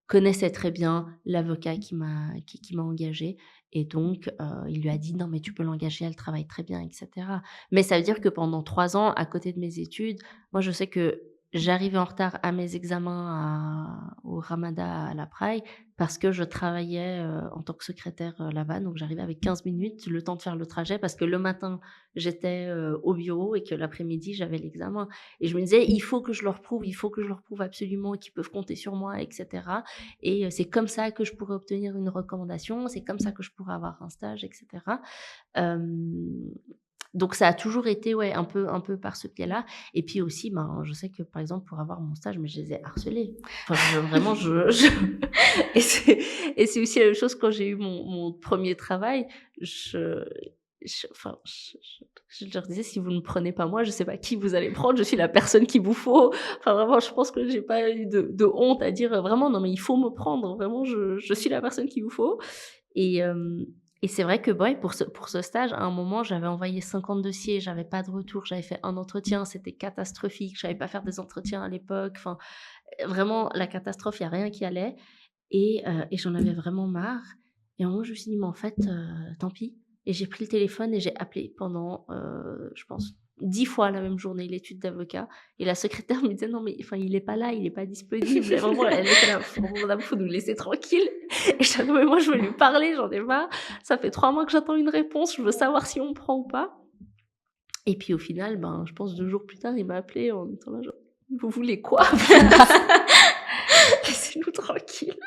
connaissait très bien l'avocat qui m'a engagée. Et donc il lui a dit: «Non, mais tu peux l'engager, elle travaille très bien» et cetera. Mais ça veut dire que pendant 3 ans, à côté de mes études, moi je sais que j'arrivais en retard à mes examens au Ramada à la Praille, parce que je travaillais, en tant que secrétaire, là-bas. Donc j'arrivais avec 15 minutes, le temps de faire le trajet, parce que le matin, j'étais, au bureau et que l'après-midi, j'avais l'examen. Et je me disais: «Il faut que je leur prouve, il faut que je leur prouve absolument qu'ils peuvent compter sur moi» et cetera. Et c'est comme ça que je pourrais obtenir une recommandation, c'est comme ça que je pourrais avoir un stage et cetera. Hem Donc ça a toujours été, ouais, un peu par ce biais-là. Et puis aussi, ben, je sais que, par exemple, pour avoir mon stage, mais je les ai harcelés. Enfin, vraiment, je et c'est aussi la même chose quand j'ai eu mon 1er travail. Enfin, je leur disais: «Si vous ne me prenez pas moi, je sais pas qui vous allez prendre, je suis la personne qu'il vous faut». Enfin, vraiment, je pense que j'ai pas eu de honte à dire, vraiment: «Non, mais il faut me prendre, vraiment, je suis la personne qu'il vous faut». Et et c'est vrai que, ouais, pour ce stage, à un moment, j'avais envoyé 50 dossiers, j'avais pas de retour, j'avais fait un entretien, c'était catastrophique, je savais pas faire des entretiens à l'époque, enfin, Vraiment la catastrophe, il y a rien qui allait et j'en avais vraiment marre et à un moment, je me suis dit: «Mais en fait, tant pis» et j'ai pris le téléphone et j'ai appelé pendant, je pense 10 fois la même journée l'étude d'avocat et la secrétaire me disait: «Non mais enfin, il est pas là, il est pas disponible». Et vraiment, elle était là: «Bon madame, faut nous laisser tranquille» et j'étais là: «Non mais moi, je veux lui parler, j'en ai marre. Ça fait 3 mois que j'attends une réponse, je veux savoir si on me prend ou pas». Et puis au final, ben, je pense 2 jours plus tard, il m'a appelé en étant là genre: «Vous voulez quoi?» «Laissez-nous tranquilles»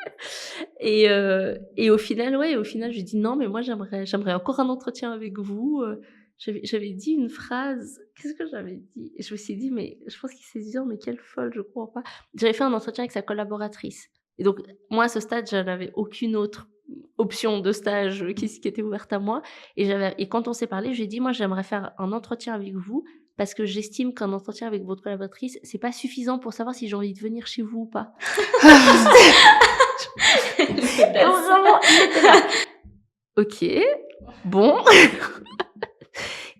et au final, ouais, au final, je lui ai dit: «Non, mais moi j'aimerais encore un entretien avec vous», j'avais dit une phrase, qu'est-ce que j'avais dit? Et je me suis dit: «Mais» je pense qu'il s'est dit: «Oh mais quelle folle, je crois pas». J'avais fait un entretien avec sa collaboratrice et donc moi, à ce stade, je n'avais aucune autre option de stage, qui était ouverte à moi et quand on s'est parlé, je lui ai dit: «Moi, j'aimerais faire un entretien avec vous parce que j'estime qu'un entretien avec votre collaboratrice, c'est pas suffisant pour savoir si j'ai envie de venir chez vous ou pas». Et vraiment, il était là: «OK, bon».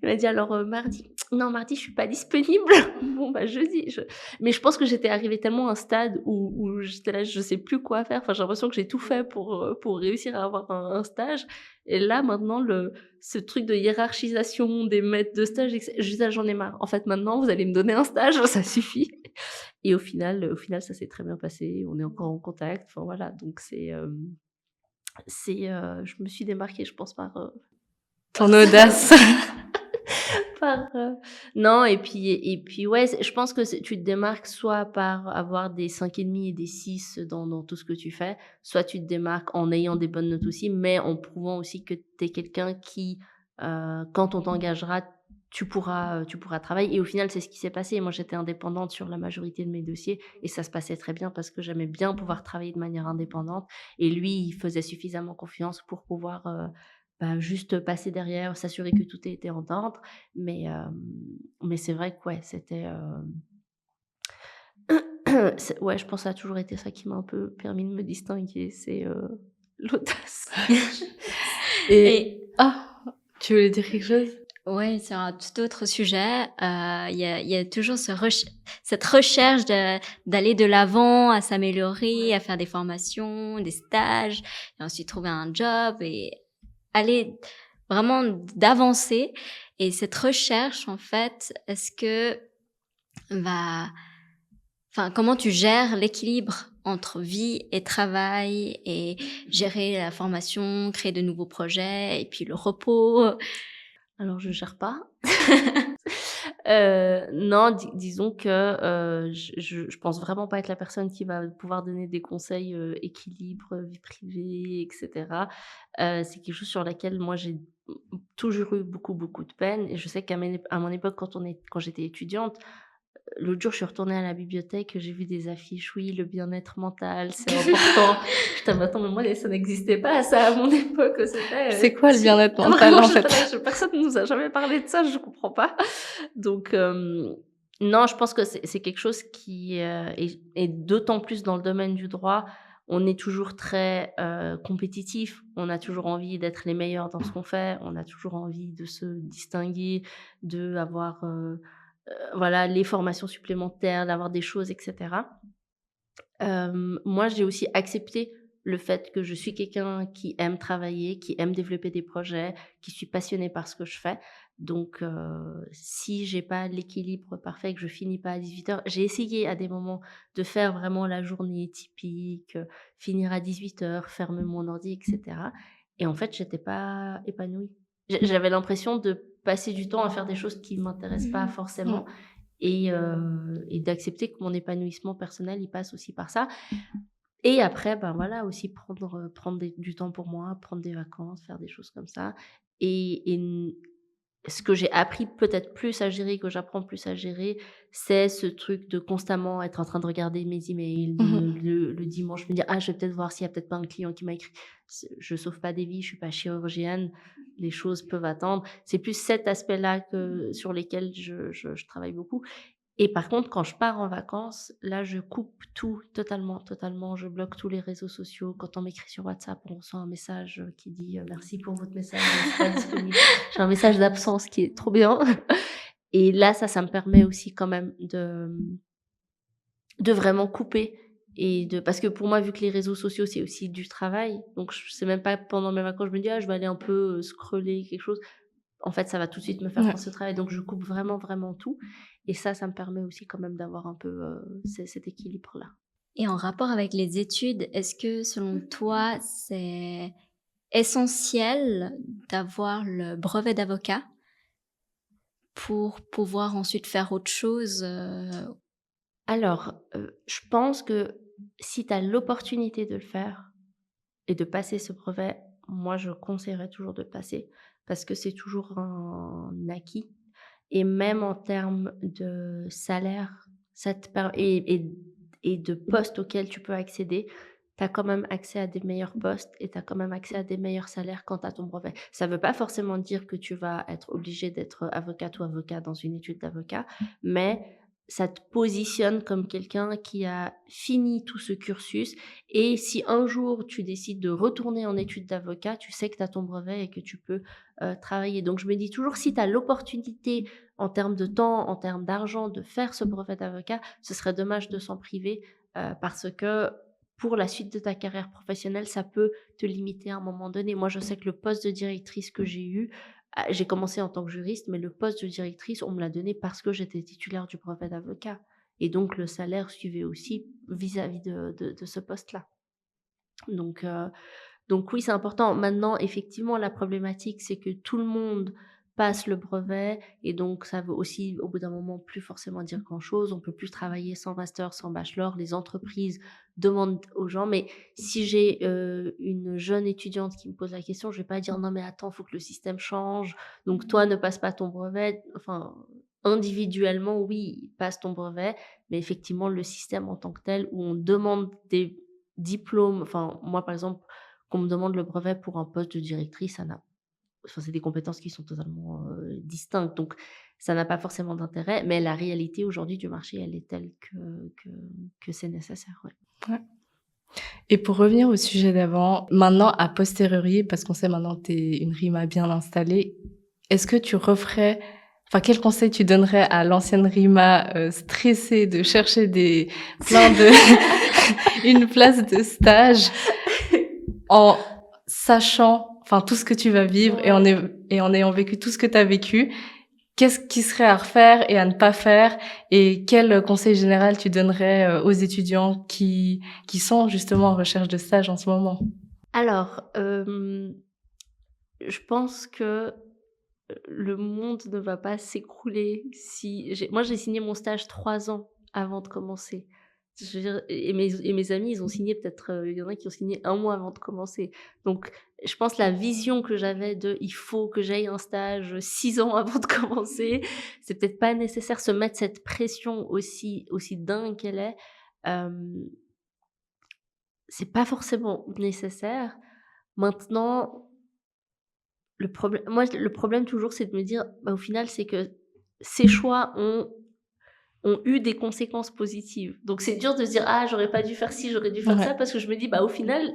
Il m'a dit: «Alors, mardi?» «Non, mardi, je suis pas disponible». «Bon, bah, jeudi». Mais je pense que j'étais arrivée tellement à un stade où j'étais là, je sais plus quoi faire. Enfin, j'ai l'impression que j'ai tout fait pour réussir à avoir un stage et là, maintenant, ce truc de hiérarchisation des maîtres de stage et je disais: «J'en ai marre. En fait, maintenant, vous allez me donner un stage, ça suffit» et au final, ça s'est très bien passé. On est encore en contact. Enfin, voilà, donc je me suis démarquée, je pense, Ton audace. par, non et puis ouais, je pense que tu te démarques soit par avoir des 5,5 et des 6 dans tout ce que tu fais, soit tu te démarques en ayant des bonnes notes aussi, mais en prouvant aussi que tu es quelqu'un qui, quand on t'engagera, tu pourras travailler et au final, c'est ce qui s'est passé. Moi, j'étais indépendante sur la majorité de mes dossiers et ça se passait très bien parce que j'aimais bien pouvoir travailler de manière indépendante et lui, il faisait suffisamment confiance pour pouvoir, bah, juste passer derrière, s'assurer que tout était en ordre. Mais c'est vrai que ouais, ouais, je pense que ça a toujours été ça qui m'a un peu permis de me distinguer, c'est, l'audace. Et Et ah, tu voulais dire quelque chose? ouais, sur un tout autre sujet, il y a toujours cette recherche d'aller de l'avant, à s'améliorer, à faire des formations, des stages et ensuite trouver un job et aller vraiment d'avancer et cette recherche, en fait, est-ce que va enfin, comment tu gères l'équilibre entre vie et travail et gérer la formation, créer de nouveaux projets et puis le repos? Alors je gère pas. Non, disons que, je pense vraiment pas être la personne qui va pouvoir donner des conseils, équilibre, vie privée et cetera. C'est quelque chose sur laquelle moi j'ai toujours eu beaucoup, beaucoup de peine et je sais à mon époque quand j'étais étudiante, l'autre jour je suis retournée à la bibliothèque, j'ai vu des affiches: «Oui, le bien-être mental, c'est important». Putain, mais attends, mais moi ça n'existait pas ça à mon époque, C'est quoi le bien-être mental, vraiment en j'étais fait? là, personne ne nous a jamais parlé de ça, je comprends pas. Donc non, je pense que c'est quelque chose qui, est d'autant plus dans le domaine du droit, on est toujours très, compétitif. On a toujours envie d'être les meilleurs dans ce qu'on fait. On a toujours envie de se distinguer, d'avoir, voilà, les formations supplémentaires, d'avoir des choses et cetera. Moi, j'ai aussi accepté le fait que je suis quelqu'un qui aime travailler, qui aime développer des projets, qui suis passionnée par ce que je fais. Donc, si j'ai pas l'équilibre parfait, que je finis pas à 18 heures, j'ai essayé à des moments de faire vraiment la journée typique, finir à 18 heures, fermer mon ordi et cetera et en fait, j'étais pas épanouie. J'avais l'impression de passer du temps à faire des choses qui m'intéressent pas Mmh. forcément et d'accepter que mon épanouissement personnel, il passe aussi par ça et après, ben, voilà, aussi prendre du temps pour moi, prendre des vacances, faire des choses comme ça et ce que j'ai appris peut-être plus à gérer, que j'apprends plus à gérer, c'est ce truc de constamment être en train de regarder mes emails, Mmh de mh. le dimanche me dire: «Ah, je vais peut-être voir s'il y a peut-être pas un client qui m'a écrit». Je sauve pas des vies, je suis pas chirurgienne, les choses peuvent attendre. C'est plus cet aspect-là sur lesquels je travaille beaucoup et par contre, quand je pars en vacances, là, je coupe tout totalement, totalement. Je bloque tous les réseaux sociaux. Quand on m'écrit sur WhatsApp, on reçoit un message, qui dit, «Merci pour votre message, je ne suis pas disponible». J'ai un message d'absence qui est trop bien et là, ça me permet aussi quand même de vraiment couper parce que pour moi, vu que les réseaux sociaux, c'est aussi du travail, donc je sais même pas pendant mes vacances, je me dis: «Ah, je vais aller un peu, scroller quelque chose». En fait, ça va tout de suite me faire Ouais. penser au travail, donc je coupe vraiment, vraiment tout et ça me permet aussi quand même d'avoir un peu, cet équilibre-là. Et en rapport avec les études, est-ce que selon toi, c'est essentiel d'avoir le brevet d'avocat pour pouvoir ensuite faire autre chose, Alors, je pense que si tu as l'opportunité de le faire et de passer ce brevet, moi, je conseillerais toujours de le passer parce que c'est toujours un acquis et même en termes de salaire, ça te per et de postes auxquels tu peux accéder, tu as quand même accès à des meilleurs postes et tu as quand même accès à des meilleurs salaires quand tu as ton brevet. Ça ne veut pas forcément dire que tu vas être obligé d'être avocate ou avocat dans une étude d'avocat, mais ça te positionne comme quelqu'un qui a fini tout ce cursus et si un jour tu décides de retourner en études d'avocat, tu sais que tu as ton brevet et que tu peux, travailler. Donc je me dis toujours si tu as l'opportunité en termes de temps, en termes d'argent, de faire ce brevet d'avocat, ce serait dommage de s'en priver, parce que pour la suite de ta carrière professionnelle, ça peut te limiter à un moment donné. Moi, je sais que le poste de directrice que j'ai eu, j'ai commencé en tant que juriste, mais le poste de directrice, on me l'a donné parce que j'étais titulaire du brevet d'avocat et donc le salaire suivait aussi vis-à-vis de ce poste-là. Donc heu donc oui, c'est important. Maintenant, effectivement, la problématique, c'est que tout le monde passe le brevet et donc ça veut aussi, au bout d'un moment, plus forcément dire grand-chose. On peut plus travailler sans master, sans bachelor. Les entreprises demandent aux gens. Mais si j'ai une jeune étudiante qui me pose la question, je vais pas dire non mais attends, faut que le système change. Donc toi, ne passe pas ton brevet. Enfin, individuellement, oui, passe ton brevet, mais effectivement, le système en tant que tel, où on demande des diplômes. Enfin, moi, par exemple qu'on me demande le brevet pour un poste de directrice, ça n'a enfin, c'est des compétences qui sont totalement, distinctes, donc ça n'a pas forcément d'intérêt, mais la réalité aujourd'hui du marché, elle est telle que que c'est nécessaire, ouais. Ouais. Et pour revenir au sujet d'avant, maintenant a posteriori, parce qu'on sait maintenant que tu es une Rima bien installée, est-ce que tu referais quel conseil tu donnerais à l'ancienne Rima, stressée de chercher plein de une place de stage en sachant, tout ce que tu vas vivre et en ayant vécu tout ce que tu as vécu? Qu'est-ce qui serait à refaire et à ne pas faire? Et quel conseil général tu donnerais aux étudiants qui sont justement en recherche de stage en ce moment? Alors, je pense que, le monde ne va pas s'écrouler si j'ai signé mon stage 3 ans avant de commencer. Je veux dire et mes amis, ils ont signé peut-être, il y en a qui ont signé 1 mois avant de commencer. Donc je pense la vision que j'avais de: «Il faut que j'aille un stage, 6 ans avant de commencer», c'est peut-être pas nécessaire. Se mettre cette pression aussi dingue qu'elle est, hem, c'est pas forcément nécessaire. Maintenant, le problème toujours, c'est de me dire, bah, au final, c'est que ces choix ont eu des conséquences positives. Donc c'est dur de se dire: «Ah, j'aurais pas dû faire ci, j'aurais dû faire Ouais, ça», parce que je me dis: «Bah, au final,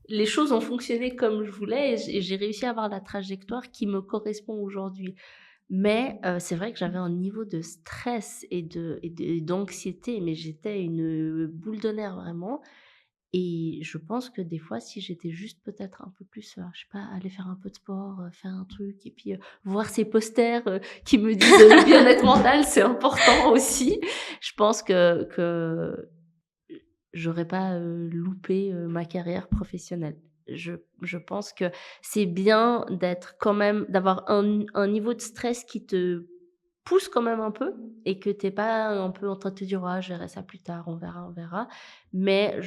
les choses ont fonctionné comme je voulais et j'ai réussi à avoir la trajectoire qui me correspond aujourd'hui». Mais c'est vrai que j'avais un niveau de stress et d'anxiété, mais j'étais une, boule de nerfs vraiment. Et je pense que des fois, si j'étais juste peut-être un peu plus, je sais pas, aller faire un peu de sport, faire un truc et puis, voir ces posters, qui me disent, le bien-être mental, c'est important aussi. Je pense que j'aurais pas, loupé, ma carrière professionnelle. Je pense que c'est bien d'être quand même d'avoir un niveau de stress qui te pousse quand même un peu et que tu es pas un peu en train de te dire: «Ah, je verrai ça plus tard, on verra, on verra». Mais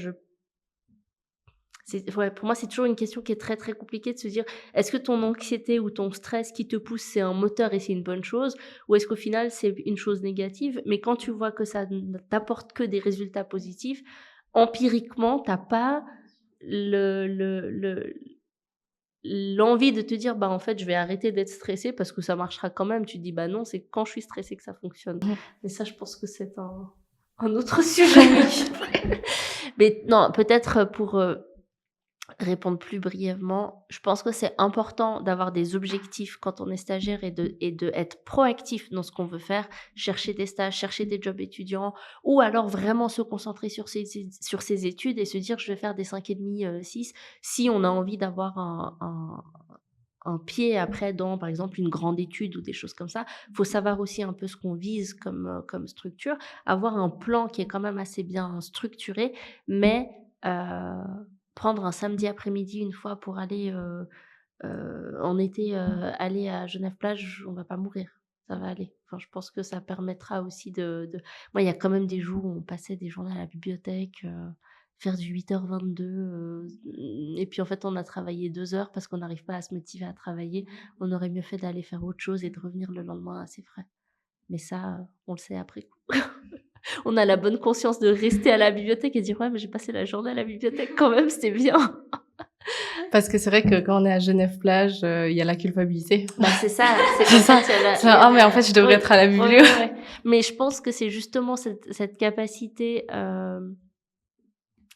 ouais, pour moi, c'est toujours une question qui est très, très compliquée de se dire: «Est-ce que ton anxiété ou ton stress qui te pousse, c'est un moteur et c'est une bonne chose? Ou est-ce qu'au final, c'est une chose négative?» Mais quand tu vois que ça ne t'apporte que des résultats positifs, empiriquement, tu as pas le l'envie de te dire: «Bah, en fait, je vais arrêter d'être stressée parce que ça marchera quand même». Tu te dis: «Bah, non, c'est quand je suis stressée que ça fonctionne». Mais ça, je pense que c'est un autre sujet. Mais non, peut-être pour, Répondre plus brièvement, je pense que c'est important d'avoir des objectifs quand on est stagiaire et de être proactif dans ce qu'on veut faire, chercher des stages, chercher des jobs étudiants ou alors vraiment se concentrer sur ses études et se dire: «Je vais faire des 5,5, 6». Si on a envie d'avoir un pied après dans, par exemple, une grande étude ou des choses comme ça, faut savoir aussi un peu ce qu'on vise comme structure, avoir un plan qui est quand même assez bien structuré, mais prendre un samedi après-midi une fois pour aller, en été, aller à Genève-Plage, on va pas mourir, ça va aller. Enfin, je pense que ça permettra aussi de moi, il y a quand même des jours où on passait des journées à la bibliothèque, faire du 8h-22, et puis en fait, on a travaillé 2 heures parce qu'on n'arrive pas à se motiver à travailler. On aurait mieux fait d'aller faire autre chose et de revenir le lendemain assez frais. Mais ça, on le sait après coup. On a la bonne conscience de rester à la bibliothèque et dire: «Ouais, mais j'ai passé la journée à la bibliothèque quand même, c'était bien». Parce que c'est vrai que quand on est à Genève-Plage, il y a la culpabilité. Bah, c'est ça, c'est C'est en ça. fait, il y a la C'est: «Ah mais en fait, je devrais oui, être à la oui, biblio». ouais, ouais. Mais je pense que c'est justement cette capacité,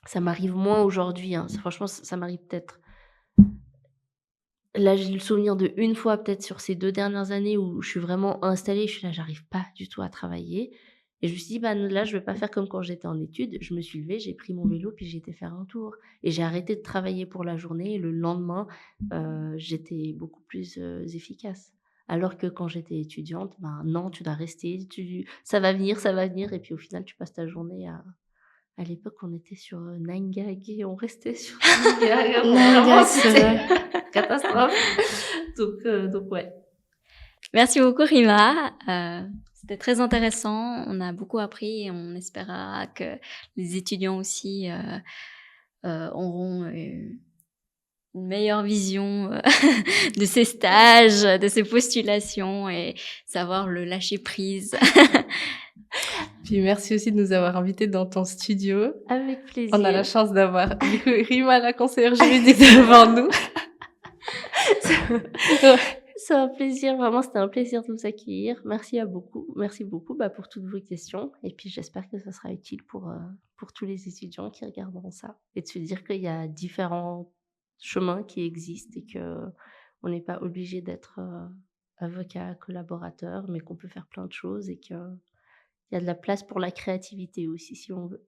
ça m'arrive moins aujourd'hui, hein. Franchement, ça m'arrive peut-être là, j'ai le souvenir de une fois peut-être sur ces 2 dernières années où je suis vraiment installée, je suis là, j'arrive pas du tout à travailler et je me suis dit: «Bah, là, je vais pas faire comme quand j'étais en études». Je me suis levée, j'ai pris mon vélo, puis j'ai été faire un tour et j'ai arrêté de travailler pour la journée et le lendemain, j'étais beaucoup plus, efficace. Alors que quand j'étais étudiante, ben, non, tu dois rester, ça va venir et puis au final, tu passes ta journée à l'époque, on était sur, 9gag et on restait sur 9gag, vraiment, Nanga, c'est c'était vrai. catastrophe. Donc ouais. Merci beaucoup Rima, c'était très intéressant. On a beaucoup appris et on espérera que les étudiants aussi, auront, une meilleure vision, de ces stages, de ces postulations et savoir le lâcher prise. Puis merci aussi de nous avoir invités dans ton studio. Avec On a la plaisir. chance d'avoir du coup Rima, la conseillère juridique devant nous. Ouais. C'est un plaisir, vraiment, c'était un plaisir de vous accueillir. Merci beaucoup, bah, pour toutes vos questions et puis j'espère que ça sera utile pour tous les étudiants qui regarderont ça et de se dire qu'il y a différents chemins qui existent et qu'on n'est pas obligé d'être, avocat, collaborateur, mais qu'on peut faire plein de choses et qu'il y a de la place pour la créativité aussi si on veut.